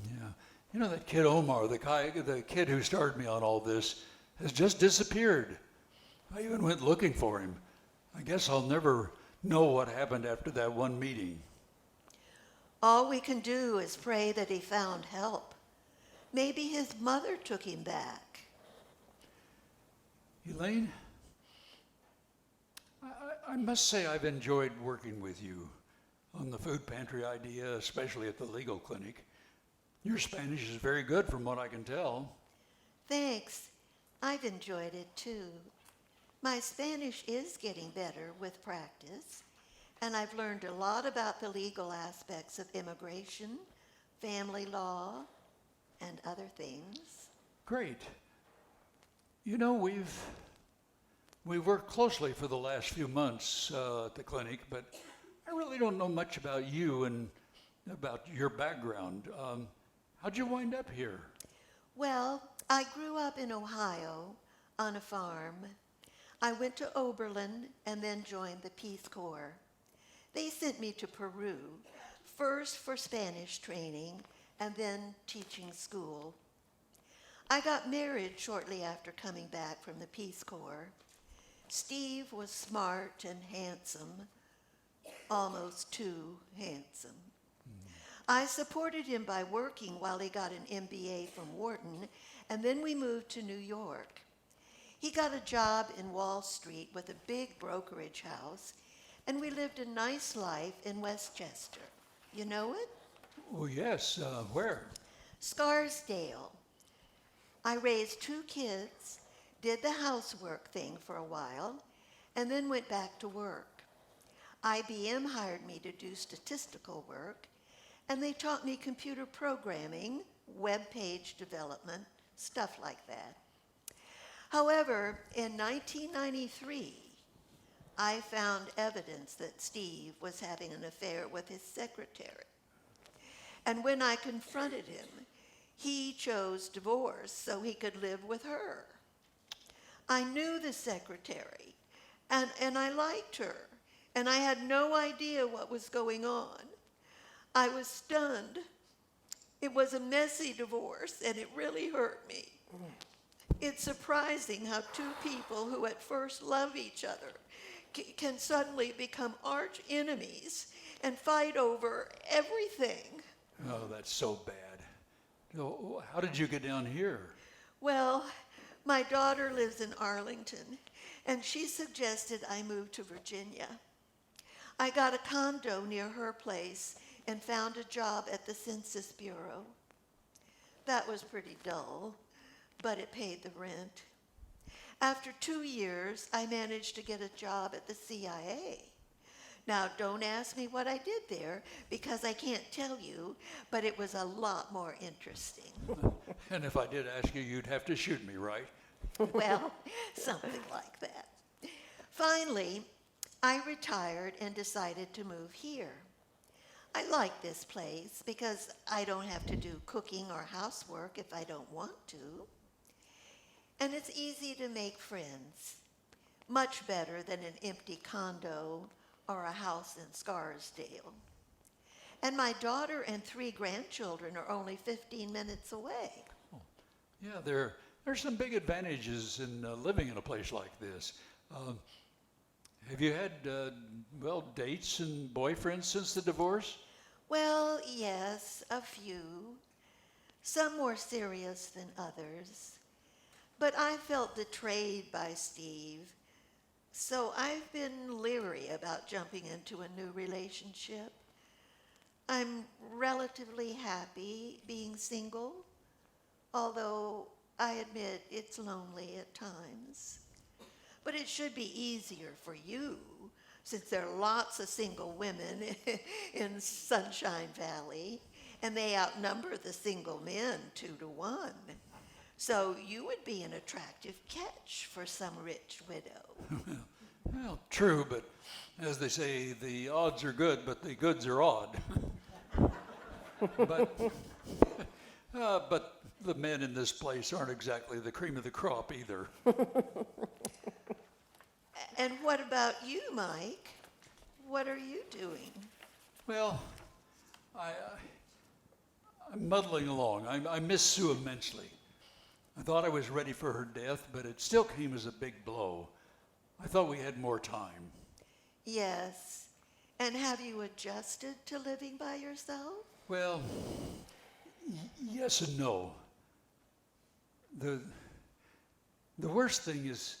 Yeah. You know, that kid Omar, the kid who started me on all this, has just disappeared. I even went looking for him. I guess I'll never know what happened after that one meeting. All we can do is pray that he found help. Maybe his mother took him back. Elaine, I must say I've enjoyed working with you on the food pantry idea, especially at the legal clinic. Your Spanish is very good from what I can tell. Thanks. I've enjoyed it too. My Spanish is getting better with practice, and I've learned a lot about the legal aspects of immigration, family law, and other things. Great. You know, we've worked closely for the last few months at the clinic, but I really don't know much about you and about your background. How'd you wind up here? Well, I grew up in Ohio on a farm. I went to Oberlin and then joined the Peace Corps. They sent me to Peru, first for Spanish training and then teaching school. I got married shortly after coming back from the Peace Corps. Steve was smart and handsome, almost too handsome. I supported him by working while he got an MBA from Wharton, and then we moved to New York. He got a job in Wall Street with a big brokerage house, and we lived a nice life in Westchester. You know it? Oh, yes. Where? Scarsdale. I raised 2 kids, did the housework thing for a while, and then went back to work. IBM hired me to do statistical work, and they taught me computer programming, web page development, stuff like that. However, in 1993, I found evidence that Steve was having an affair with his secretary. And when I confronted him, he chose divorce so he could live with her. I knew the secretary, and I liked her, and I had no idea what was going on. I was stunned. It was a messy divorce, and it really hurt me. It's surprising how 2 people who at first love each other can suddenly become arch enemies and fight over everything. Oh, that's so bad. So, how did you get down here? Well, my daughter lives in Arlington, and she suggested I move to Virginia. I got a condo near her place and found a job at the Census Bureau. That was pretty dull, but it paid the rent. After 2 years, I managed to get a job at the CIA. Now, don't ask me what I did there because I can't tell you, but it was a lot more interesting. And if I did ask you, you'd have to shoot me, right? Well, something like that. Finally, I retired and decided to move here. I like this place because I don't have to do cooking or housework if I don't want to. And it's easy to make friends, much better than an empty condo or a house in Scarsdale. And my daughter and 3 grandchildren are only 15 minutes away. Yeah, there's some big advantages in living in a place like this. Have you had, dates and boyfriends since the divorce? Well, yes, a few. Some more serious than others. But I felt betrayed by Steve, so I've been leery about jumping into a new relationship. I'm relatively happy being single, although I admit it's lonely at times. But it should be easier for you, since there are lots of single women in Sunshine Valley, and they outnumber the single men 2 to 1. So you would be an attractive catch for some rich widow. Well, true, but as they say, the odds are good, but the goods are odd. But the men in this place aren't exactly the cream of the crop either. And what about you, Mike? What are you doing? Well, I'm muddling along. I miss Sue immensely. I thought I was ready for her death, but it still came as a big blow. I thought we had more time. Yes. And have you adjusted to living by yourself? Well, yes and no. The worst thing is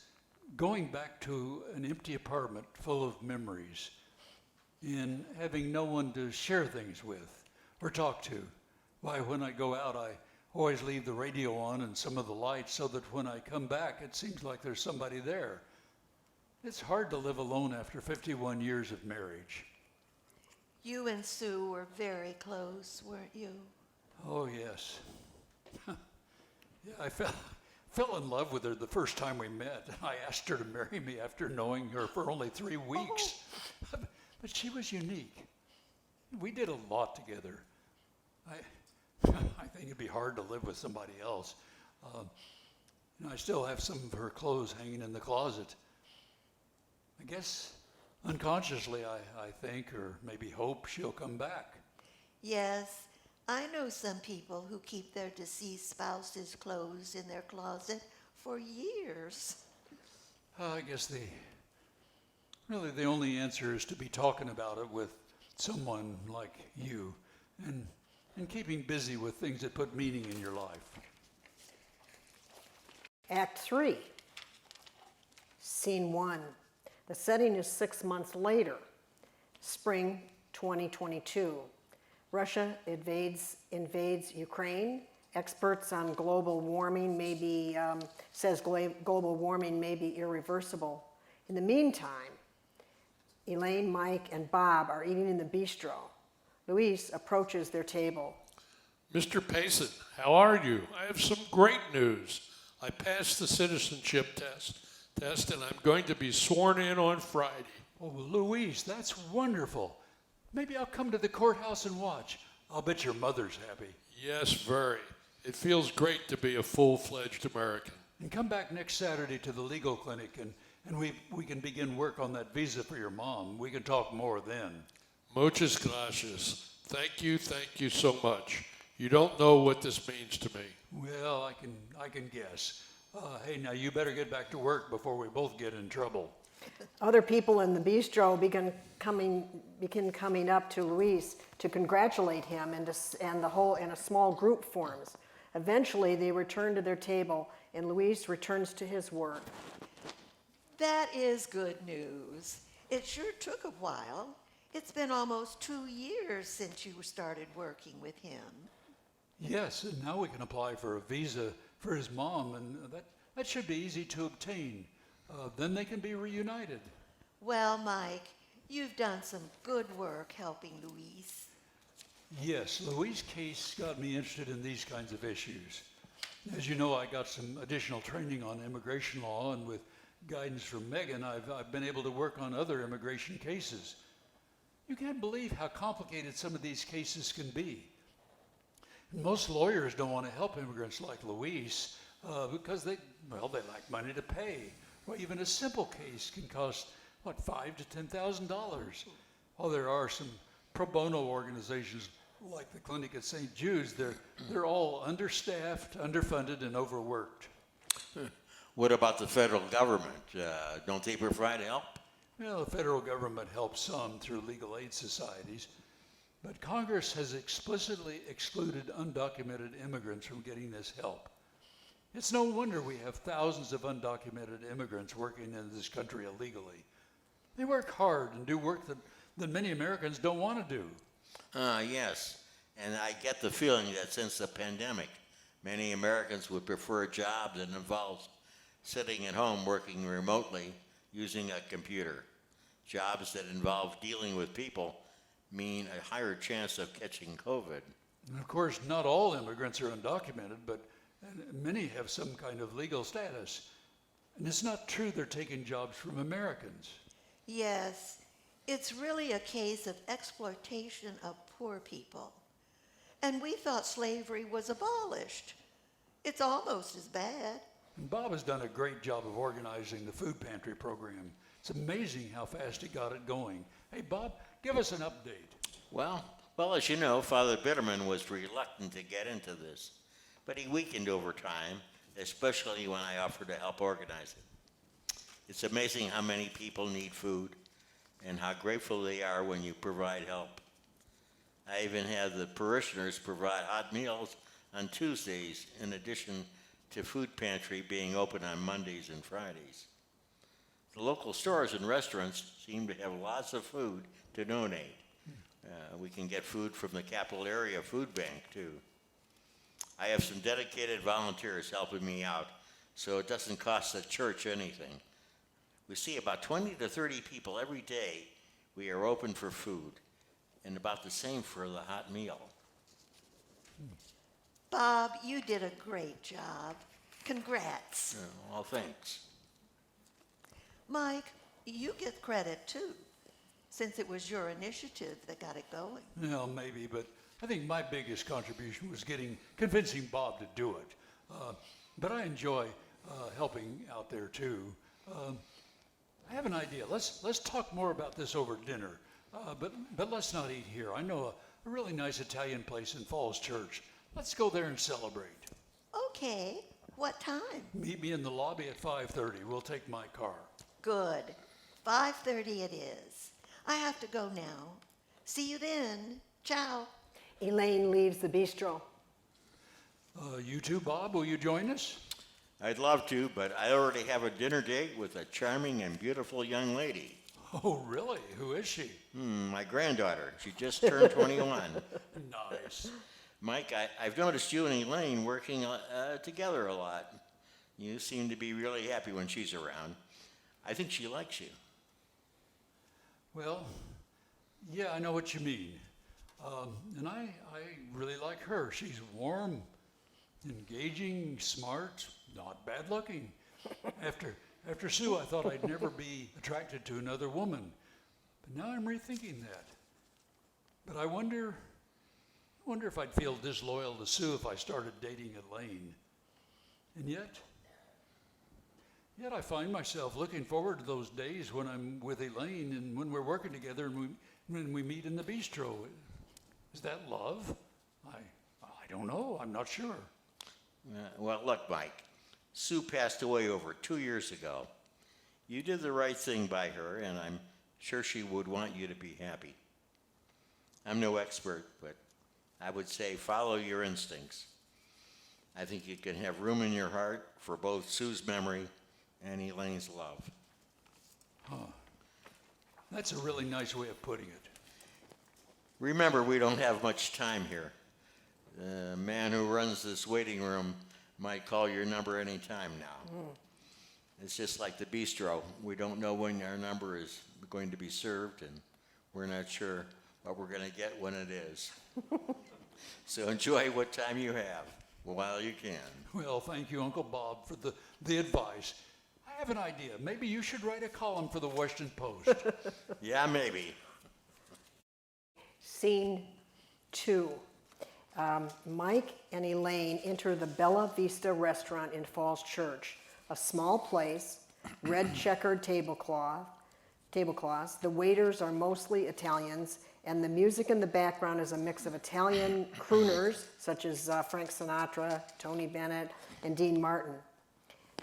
going back to an empty apartment full of memories and having no one to share things with or talk to. Why, when I go out, I always leave the radio on and some of the lights so that when I come back, it seems like there's somebody there. It's hard to live alone after 51 years of marriage. You and Sue were very close, weren't you? Oh, yes. Yeah, I fell in love with her the first time we met. I asked her to marry me after knowing her for only 3 weeks. But she was unique. We did a lot together. I think it'd be hard to live with somebody else. I still have some of her clothes hanging in the closet. I guess unconsciously I think, or maybe hope, she'll come back. Yes, I know some people who keep their deceased spouse's clothes in their closet for years. I guess the only answer is to be talking about it with someone like you and keeping busy with things that put meaning in your life. Act 3, Scene 1. The setting is 6 months later, spring 2022. Russia invades Ukraine. Experts on global warming says global warming may be irreversible. In the meantime, Elaine, Mike, and Bob are eating in the bistro. Luis approaches their table. Mr. Payson, how are you? I have some great news. I passed the citizenship test, and I'm going to be sworn in on Friday. Oh, Luis, that's wonderful. Maybe I'll come to the courthouse and watch. I'll bet your mother's happy. Yes, very. It feels great to be a full-fledged American. And come back next Saturday to the legal clinic, and we can begin work on that visa for your mom. We can talk more then. Muchas gracias. Thank you so much. You don't know what this means to me. Well, I can guess. Hey, now you better get back to work before we both get in trouble. Other people in the bistro begin coming up to Luis to congratulate him, and a small group forms. Eventually, they return to their table, and Luis returns to his work. That is good news. It sure took a while. It's been almost 2 years since you started working with him. Yes, and now we can apply for a visa for his mom, and that should be easy to obtain. Then they can be reunited. Well, Mike, You've done some good work helping Louise. Yes, Louise's case got me interested in these kinds of issues. As you know, I got some additional training on immigration law, and with guidance from Megan, I've been able to work on other immigration cases. You can't believe how complicated some of these cases can be. And most lawyers don't want to help immigrants like Louise because they lack money to pay. Well, even a simple case can cost, what, $5,000 to $10,000. Well, there are some pro bono organizations like the Clinic at St. Jude's. They're all understaffed, underfunded, and overworked. What about the federal government? Don't they provide help? Well, the federal government helps some through legal aid societies, but Congress has explicitly excluded undocumented immigrants from getting this help. It's no wonder we have thousands of undocumented immigrants working in this country illegally. They work hard and do work that many Americans don't want to do. Yes, and I get the feeling that since the pandemic, many Americans would prefer a job that involves sitting at home working remotely using a computer. Jobs that involve dealing with people mean a higher chance of catching COVID. And of course, not all immigrants are undocumented, but many have some kind of legal status. And it's not true they're taking jobs from Americans. Yes, it's really a case of exploitation of poor people. And we thought slavery was abolished. It's almost as bad. And Bob has done a great job of organizing the food pantry program. It's amazing how fast he got it going. Hey, Bob, give us an update. Well, as you know, Father Bitterman was reluctant to get into this, but he weakened over time, especially when I offered to help organize it. It's amazing how many people need food and how grateful they are when you provide help. I even had the parishioners provide hot meals on Tuesdays in addition to food pantry being open on Mondays and Fridays. The local stores and restaurants seem to have lots of food to donate. We can get food from the Capital Area Food Bank, too. I have some dedicated volunteers helping me out, so it doesn't cost the church anything. We see about 20 to 30 people every day. We are open for food, and about the same for the hot meal. Bob, you did a great job. Congrats. Well, thanks. Mike, you get credit too, since it was your initiative that got it going. Well, maybe, but I think my biggest contribution was convincing Bob to do it. But I enjoy helping out there too. I have an idea. Let's talk more about this over dinner. But let's not eat here. I know a really nice Italian place in Falls Church. Let's go there and celebrate. Okay, what time? Meet me in the lobby at 5:30. We'll take my car. Good. 5:30 it is. I have to go now. See you then. Ciao. Elaine leaves the bistro. You too, Bob? Will you join us? I'd love to, but I already have a dinner date with a charming and beautiful young lady. Oh, really? Who is she? My granddaughter. She just turned 21. Nice. Mike, I've noticed you and Elaine working together a lot. You seem to be really happy when she's around. I think she likes you. Well, yeah, I know what you mean. And I really like her. She's warm, engaging, smart, not bad looking. After Sue, I thought I'd never be attracted to another woman. But now I'm rethinking that. But I wonder if I'd feel disloyal to Sue if I started dating Elaine. And yet I find myself looking forward to those days when I'm with Elaine and when we're working together and when we meet in the bistro. Is that love? I don't know. I'm not sure. Well, look, Mike, Sue passed away over 2 years ago. You did the right thing by her, and I'm sure she would want you to be happy. I'm no expert, but I would say follow your instincts. I think you can have room in your heart for both Sue's memory and Elaine's love. That's a really nice way of putting it. Remember, we don't have much time here. The man who runs this waiting room might call your number any time now. It's just like the bistro. We don't know when our number is going to be served, and we're not sure what we're going to get when it is. So enjoy what time you have while you can. Well, thank you, Uncle Bob, for the advice. I have an idea. Maybe you should write a column for the Washington Post. Yeah, maybe. Scene 2. Mike and Elaine enter the Bella Vista restaurant in Falls Church, a small place, red checkered tablecloths. The waiters are mostly Italians, and the music in the background is a mix of Italian crooners, such as Frank Sinatra, Tony Bennett, and Dean Martin.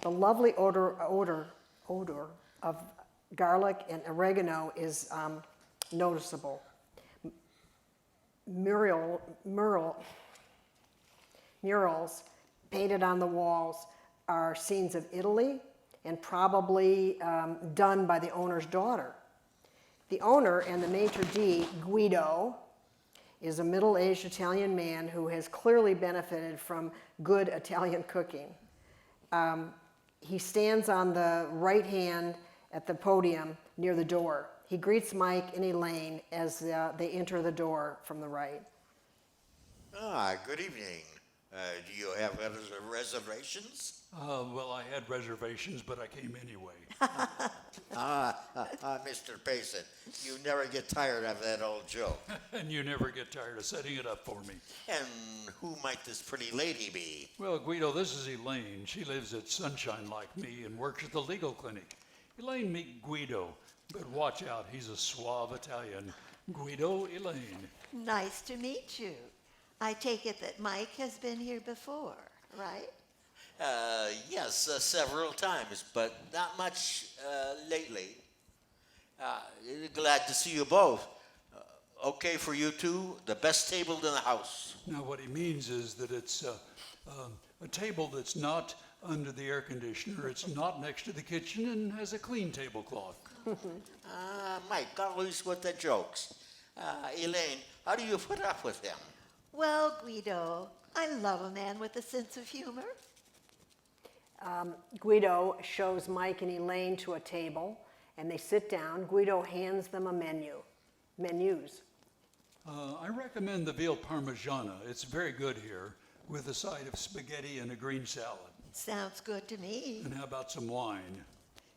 The lovely odor of garlic and oregano is noticeable. Murals painted on the walls are scenes of Italy and probably done by the owner's daughter. The owner and the maitre d', Guido, is a middle-aged Italian man who has clearly benefited from good Italian cooking. He stands on the right hand at the podium near the door. He greets Mike and Elaine as they enter the door from the right. Good evening. Do you have reservations? Well, I had reservations, but I came anyway. Mr. Payson, you never get tired of that old joke. And you never get tired of setting it up for me. And who might this pretty lady be? Well, Guido, this is Elaine. She lives at Sunshine like me and works at the legal clinic. Elaine, meet Guido. But watch out, he's a suave Italian. Guido, Elaine. Nice to meet you. I take it that Mike has been here before, right? Yes, several times, but not much lately. Glad to see you both. Okay for you two? The best table in the house. Now, what he means is that it's a table that's not under the air conditioner, it's not next to the kitchen, and has a clean tablecloth. Mike, always with the jokes. Elaine, how do you put up with him? Well, Guido, I love a man with a sense of humor. Guido shows Mike and Elaine to a table, and they sit down. Guido hands them a menus. I recommend the veal parmigiana. It's very good here, with a side of spaghetti and a green salad. Sounds good to me. And how about some wine?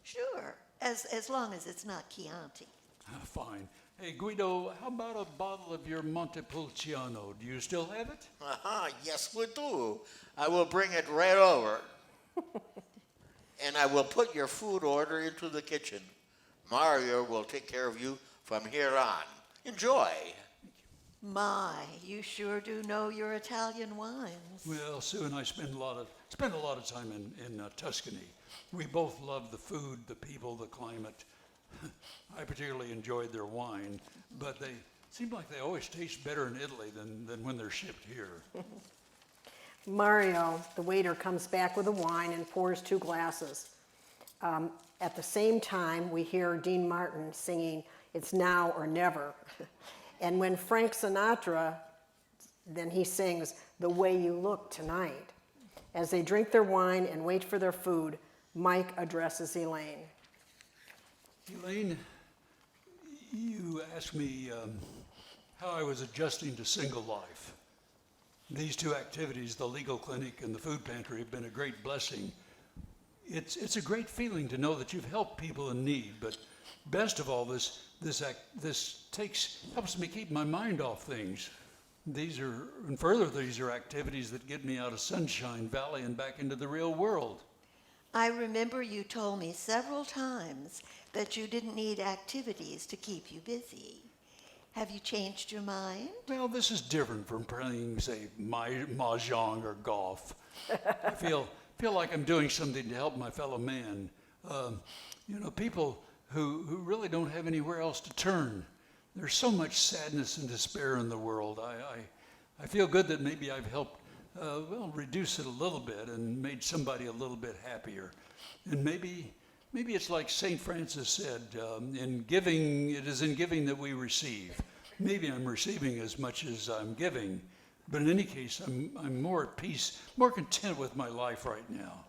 Sure, as long as it's not Chianti. Fine. Hey, Guido, how about a bottle of your Montepulciano? Do you still have it? Yes, we do. I will bring it right over. And I will put your food order into the kitchen. Mario will take care of you from here on. Enjoy. My, you sure do know your Italian wines. Well, Sue and I spend a lot of time in Tuscany. We both love the food, the people, the climate. I particularly enjoyed their wine, but they seem like they always taste better in Italy than when they're shipped here. Mario, the waiter, comes back with the wine and pours 2 glasses. At the same time, we hear Dean Martin singing, "It's Now or Never." And when Frank Sinatra, then he sings, "The Way You Look Tonight." As they drink their wine and wait for their food, Mike addresses Elaine. Elaine, you asked me how I was adjusting to single life. These 2 activities, the legal clinic and the food pantry, have been a great blessing. It's a great feeling to know that you've helped people in need, but best of all, this helps me keep my mind off things. These are activities that get me out of Sunshine Valley and back into the real world. I remember you told me several times that you didn't need activities to keep you busy. Have you changed your mind? Well, this is different from playing, say, mahjong or golf. I feel like I'm doing something to help my fellow man. People who really don't have anywhere else to turn. There's so much sadness and despair in the world. I feel good that maybe I've helped, reduce it a little bit and made somebody a little bit happier. And maybe it's like St. Francis said, in giving, it is in giving that we receive. Maybe I'm receiving as much as I'm giving, but in any case, I'm more at peace, more content with my life right now.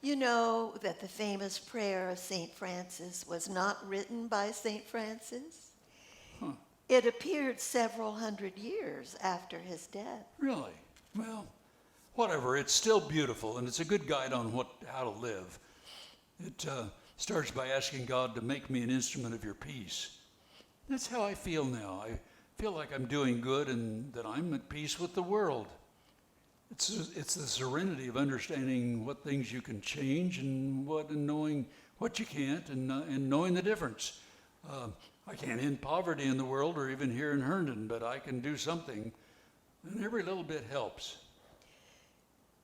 You know that the famous prayer of St. Francis was not written by St. Francis? Huh. It appeared several hundred years after his death. Really? Well, whatever. It's still beautiful, and it's a good guide on how to live. It starts by asking God to make me an instrument of your peace. That's how I feel now. I feel like I'm doing good and that I'm at peace with the world. It's the serenity of understanding what things you can change and knowing what you can't and knowing the difference. I can't end poverty in the world or even here in Herndon, but I can do something, and every little bit helps.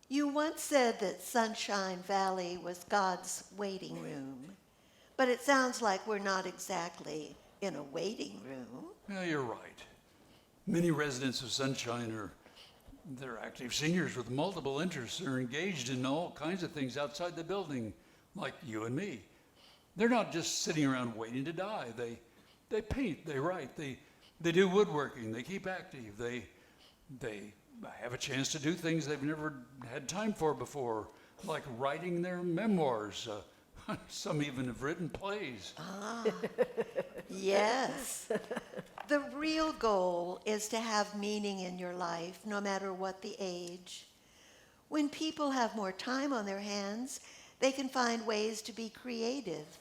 You once said that Sunshine Valley was God's waiting room, but it sounds like we're not exactly in a waiting room. Yeah, you're right. Many residents of Sunshine they're active seniors with multiple interests. They're engaged in all kinds of things outside the building, like you and me. They're not just sitting around waiting to die. They paint, they write, they do woodworking, they keep active, they have a chance to do things they've never had time for before, like writing their memoirs. Some even have written plays. Yes. The real goal is to have meaning in your life, no matter what the age. When people have more time on their hands, they can find ways to be creative,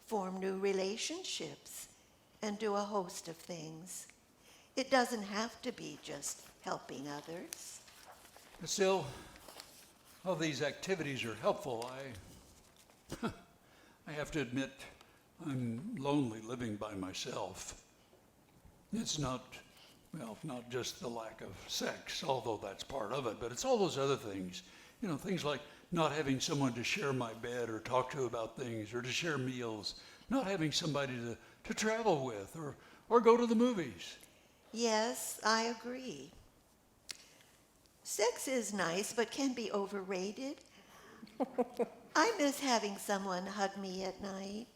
form new relationships, and do a host of things. It doesn't have to be just helping others. Still, all these activities are helpful. I have to admit, I'm lonely living by myself. It's not just the lack of sex, although that's part of it, but it's all those other things. You know, things like not having someone to share my bed or talk to about things or to share meals, not having somebody to travel with or go to the movies. Yes, I agree. Sex is nice, but can be overrated. I miss having someone hug me at night,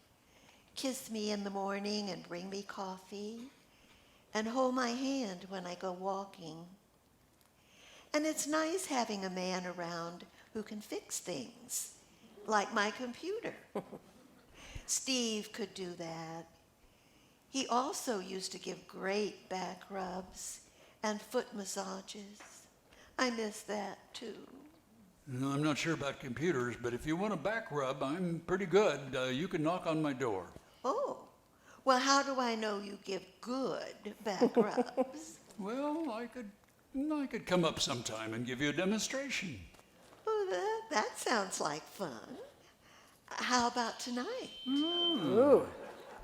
kiss me in the morning and bring me coffee, and hold my hand when I go walking. And it's nice having a man around who can fix things, like my computer. Steve could do that. He also used to give great back rubs and foot massages. I miss that too. No, I'm not sure about computers, but if you want a back rub, I'm pretty good. You can knock on my door. Oh, well, how do I know you give good back rubs? Well, I could come up sometime and give you a demonstration. Oh, that sounds like fun. How about tonight? Ooh.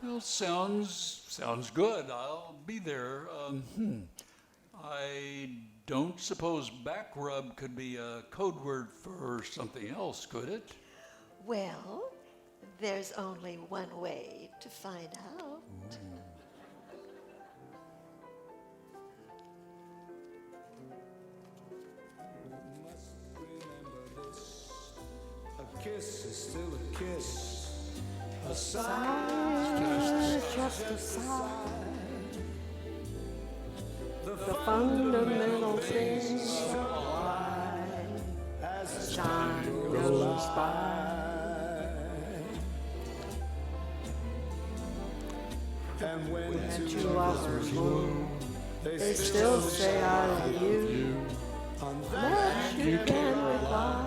Well, sounds good. I'll be there. I don't suppose back rub could be a code word for something else, could it? Well, there's only one way to find out. A kiss is still a kiss. A Sigh, just a sigh. The fundamental things of life as time goes by. And when Two lovers move, they still say I love you. on That you can rely.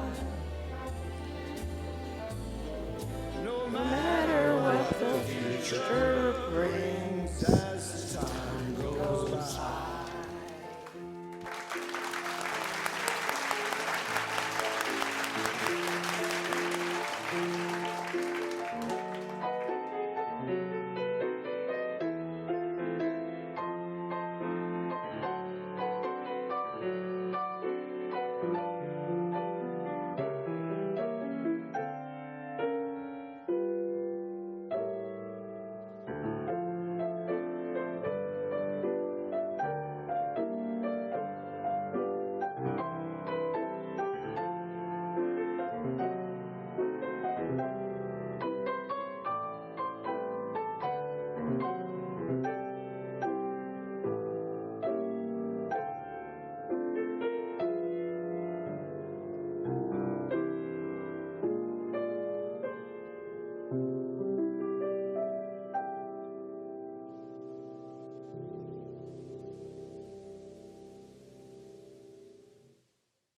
No matter what the future brings.